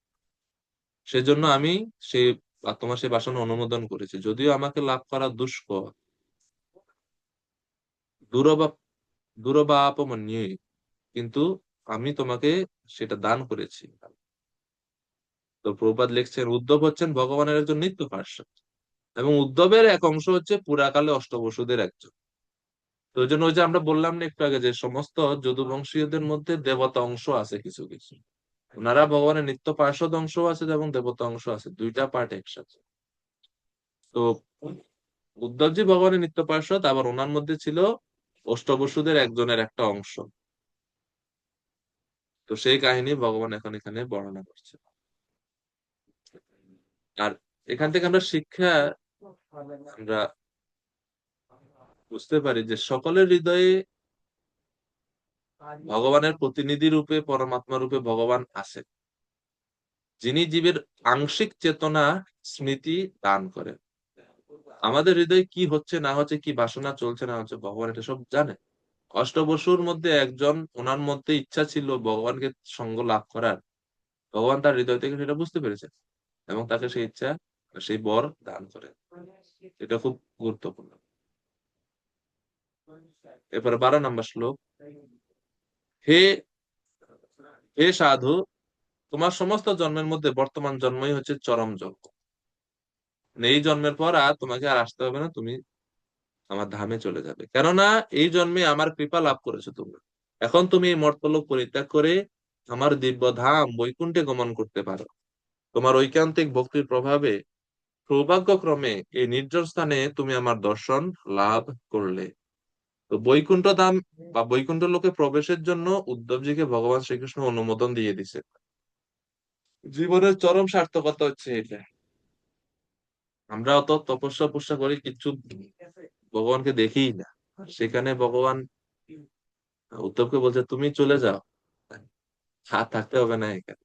সেজন্য আমি সেই তোমার সেই বাসনা অনুমোদন করেছি, যদিও আমাকে লাভ করা দুষ্কর, দুরবা দুরবাপমন্যে, কিন্তু আমি তোমাকে সেটা দান করেছি। তো প্রভুপাদ লিখছেন উদ্ধব হচ্ছেন ভগবানের একজন নিত্য পার্ষদ, এবং উদ্ধবের এক অংশ হচ্ছে পুরাকালে অষ্টবসুদের একজন। তো ওই জন্য ওই যে আমরা বললাম না একটু আগে, যে সমস্ত যদুবংশীয়দের মধ্যে দেবতা অংশ আছে কিছু কিছু। ওনারা ভগবানের নিত্য পার্ষদ অংশ আছে এবং দেবতা অংশ আছে, দুইটা পার্ট একসাথে। তো উদ্ধবজি ভগবানের নিত্য পার্ষদ, আবার ওনার মধ্যে ছিল অষ্টবসুদের একজনের একটা অংশ। তো সেই কাহিনী ভগবান এখন এখানে বর্ণনা করছে। আর এখান থেকে আমরা শিক্ষা আমরা বুঝতে পারি যে সকলের হৃদয়ে ভগবানের প্রতিনিধি রূপে, পরমাত্মা রূপে ভগবান আছেন, যিনি জীবের আংশিক চেতনা স্মৃতি দান করেন। আমাদের হৃদয়ে কি হচ্ছে না হচ্ছে, কি বাসনা চলছে না হচ্ছে, ভগবান এটা সব জানে। অষ্টবসুর মধ্যে একজন, ওনার মধ্যে ইচ্ছা ছিল ভগবানকে সঙ্গ লাভ করার। ভগবান তার হৃদয় থেকে সেটা বুঝতে পেরেছেন এবং তাকে সেই ইচ্ছা, সেই বর দান করে। এটা খুব গুরুত্বপূর্ণ। এরপরে 12 নম্বর শ্লোক। হে হে সাধু, তোমার সমস্ত জন্মের মধ্যে বর্তমান জন্মই হচ্ছে চরম জন্ম। এই জন্মের পর আর তোমাকে আর আসতে হবে না, তুমি আমার ধামে চলে যাবে, কেননা এই জন্মে আমার কৃপা লাভ করেছো তুমি। এখন তুমি এই মর্তলোক পরিত্যাগ করে আমার দিব্য ধাম বৈকুণ্ঠে গমন করতে পারো। তোমার ঐকান্তিক ভক্তির প্রভাবে সৌভাগ্যক্রমে এই নির্জন স্থানে তুমি আমার দর্শন লাভ করলে। তো বৈকুণ্ঠ ধাম বা বৈকুণ্ঠ লোকে প্রবেশের জন্য উদ্ধবজিকে ভগবান শ্রীকৃষ্ণ অনুমোদন দিয়ে দিছে। জীবনের চরম সার্থকতা হচ্ছে এটা। আমরা অত তপস্যা পস্যা করি, কিচ্ছু ভগবানকে দেখিই না। সেখানে ভগবান উদ্ধবকে বলছে তুমি চলে যাও, আর থাকতে হবে না এখানে।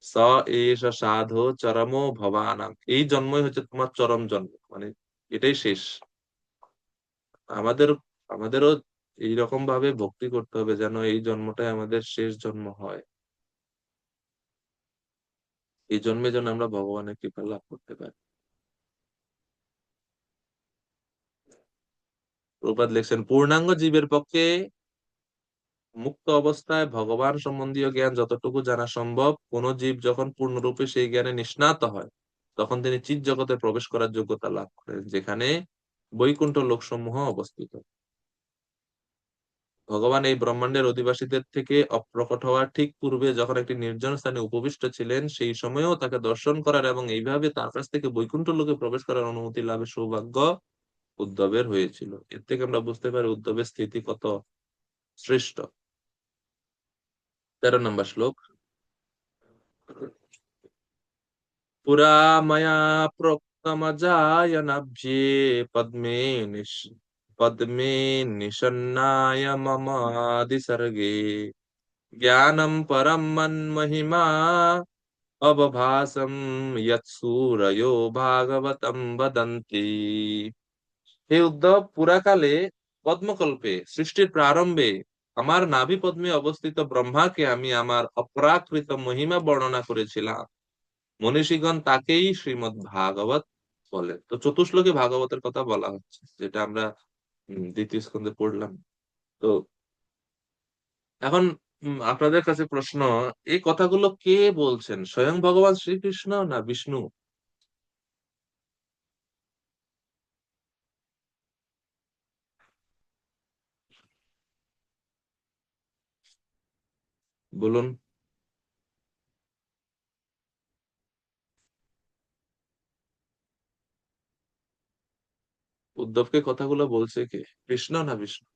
স এষ সাধু চরমো ভবানাং, এই জন্মই হচ্ছে তোমার চরম জন্ম, মানে এটাই শেষ। আমাদের আমাদেরও এইরকম ভাবে ভক্তি করতে হবে যেন এই জন্মটাই আমাদের শেষ জন্ম হয়। এই জন্মে যেন আমরা ভগবানের কৃপা লাভ করতে পারি। প্রভুপাদ লিখছেন, পূর্ণাঙ্গ জীবের পক্ষে মুক্ত অবস্থায় ভগবান সম্বন্ধীয় জ্ঞান যতটুকু জানা সম্ভব, কোন জীব যখন পূর্ণরূপে সেই জ্ঞানে নিষ্ণাত হয় তখন তিনি চিৎ জগতে প্রবেশ করার যোগ্যতা লাভ করেন, যেখানে বৈকুণ্ঠ লোকসমূহ অবস্থিত। ভগবান এই ব্রহ্মাণ্ডের অধিবাসীদের থেকে অপ্রকট হওয়ার ঠিক পূর্বে যখন একটি নির্জন স্থানে উপবিষ্ট ছিলেন, সেই সময়েও তাকে দর্শন করার এবং এইভাবে তার কাছ থেকে বৈকুণ্ঠ লোকে প্রবেশ করার অনুমতি লাভের সৌভাগ্য উদ্ধবের হয়েছিল। এর থেকে আমরা বুঝতে পারি উদ্ধবের স্থিতি কত শ্রেষ্ঠ। 13 নম্বর শ্লোক। পুরা ময়া প্রোক্তমজায়নভ্যে পদ্মে নিষন্নায় মমাদি সর্গে জ্ঞানম পরম মন্মহিমা অবভাসম ইয়ৎসূরয়ো ভাগবতম বদন্তি। হে উদ্ধব, পুরাকালে পদ্মকল্পে সৃষ্টির প্রারম্ভে আমার নাভি পদ্মে অবস্থিত ব্রহ্মাকে আমি আমার অপ্রাকৃত মহিমা বর্ণনা করেছিলাম। মনীষীগণ তাকেই শ্রীমৎ ভাগবত বলে। তো চতুশ্লোকে ভাগবতের কথা বলা হচ্ছে, যেটা আমরা দ্বিতীয় স্কন্ধে পড়লাম। তো এখন আপনাদের কাছে প্রশ্ন, এই কথাগুলো কে বলছেন, স্বয়ং ভগবান শ্রীকৃষ্ণ না বিষ্ণু? বলুন। উদ্ধবকে কথাগুলো বলছে কে, কৃষ্ণ না বিষ্ণু?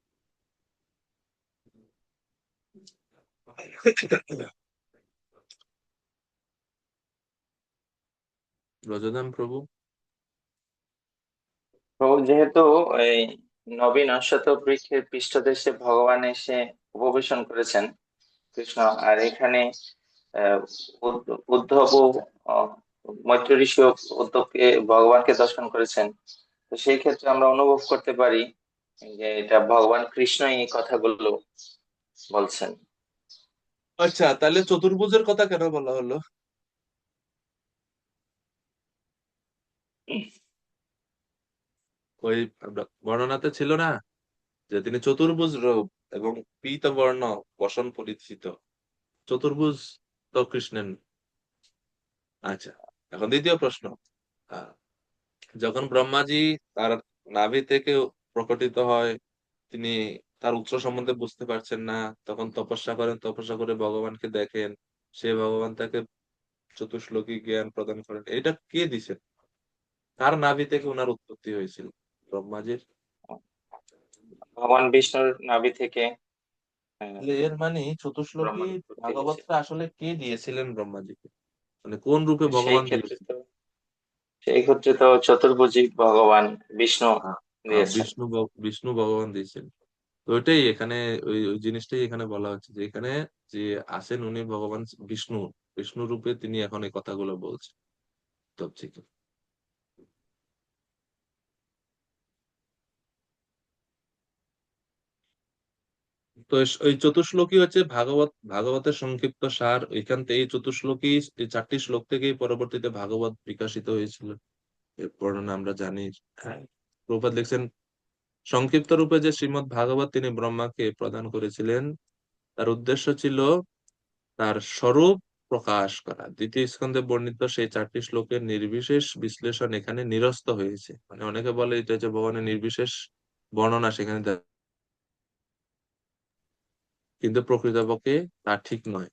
ব্রজদান প্রভু। তো যেহেতু এই নবীন অশ্বত্থ বৃক্ষের পৃষ্ঠদেশে ভগবান এসে উপবেশন করেছেন কৃষ্ণ, আর এখানে উদ্ধব মৈত্র ঋষি উদ্ধবকে ভগবানকে দর্শন করেছেন। তো সেই ক্ষেত্রে আমরা অনুভব করতে পারি যে এটা ভগবান কৃষ্ণই এই কথাগুলো বলছেন। আচ্ছা, তাহলে চতুর্ভুজের কথা কেন বলা হলো? ওই বর্ণনাতে ছিল না যে তিনি চতুর্ভুজ রূপ এবং পীতবর্ণ বসন পরিচিত? চতুর্ভুজ তো কৃষ্ণের। আচ্ছা, এখন দ্বিতীয় প্রশ্ন। আহ, যখন ব্রহ্মাজি তার নাভি থেকে প্রকটিত হয়, তিনি তার উৎস সম্বন্ধে বুঝতে পারছেন না, তখন তপস্যা করেন, তপস্যা করে ভগবানকে দেখেন, সে ভগবান তাকে চতুশ্লোকী জ্ঞান প্রদান করেন। এটা কে দিছেন? কার নাভি থেকে ওনার উৎপত্তি হয়েছিল ব্রহ্মাজির? ভগবান বিষ্ণুর নাভি থেকে তাহলে এর মানে চতুশ্লোকী ব্রহ্মার উৎপত্তি হয়েছে। ভাগবতটা আসলে কে দিয়েছিলেন ব্রহ্মাজিকে, মানে কোন রূপে সেই ভগবান ক্ষেত্রে দিয়েছিলেন? তো সেই ক্ষেত্রে তো চতুর্ভুজি ভগবান বিষ্ণু দিয়েছেন। বিষ্ণু ভগবান দিয়েছেন। তো ওইটাই এখানে, ওই ওই জিনিসটাই এখানে বলা হচ্ছে যে এখানে যে আছেন উনি ভগবান বিষ্ণু, বিষ্ণু রূপে তিনি এখন এই কথাগুলো বলছেন। তো ঠিক আছে। তো ওই চতুশ্লোকী হচ্ছে ভাগবতের সংক্ষিপ্ত সার। ওইখান থেকে এই চতুশ্লোকী, এই 4টি শ্লোক থেকেই পরবর্তীতে ভাগবত বিকশিত হয়েছিল, এর বর্ণনা আমরা জানি। প্রভুপাদ লিখছেন, সংক্ষিপ্ত রূপে যে শ্রীমদ্ ভাগবত তিনি ব্রহ্মাকে প্রদান করেছিলেন, তার উদ্দেশ্য ছিল তার স্বরূপ প্রকাশ করা। দ্বিতীয় স্কন্ধে বর্ণিত সেই 4টি শ্লোকের নির্বিশেষ বিশ্লেষণ এখানে নিরস্ত হয়েছে। মানে অনেকে বলে এটা যে ভগবানের নির্বিশেষ বর্ণনা সেখানে কিন্তু প্রকৃতপক্ষে তা ঠিক নয়।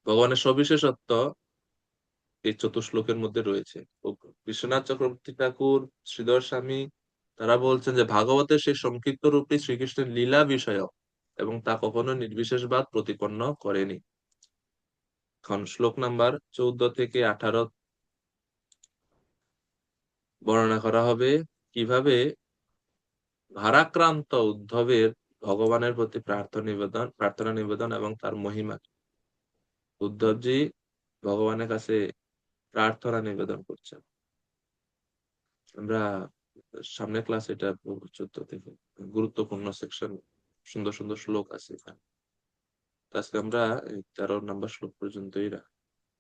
ভগবানের সবিশেষত্ব এই চতুশ্লোকের মধ্যে রয়েছে। বিশ্বনাথ চক্রবর্তী ঠাকুর, শ্রীধর স্বামী তারা বলছেন যে ভাগবতের সেই সংক্ষিপ্ত রূপটি শ্রীকৃষ্ণের লীলা বিষয়ক এবং তা কখনো নির্বিশেষবাদ প্রতিপন্ন করেনি। এখন শ্লোক নাম্বার 14 থেকে 18 বর্ণনা করা হবে কিভাবে ভারাক্রান্ত উদ্ধবের ভগবানের প্রতি প্রার্থনা নিবেদন এবং তার মহিমা। উদ্ধবজি ভগবানের কাছে প্রার্থনা নিবেদন করছেন। আমরা সামনের ক্লাস এটা 14 থেকে গুরুত্বপূর্ণ সেকশন, সুন্দর সুন্দর শ্লোক আছে এখানে। তো আজকে আমরা 13 নম্বর শ্লোক পর্যন্তই রাখি।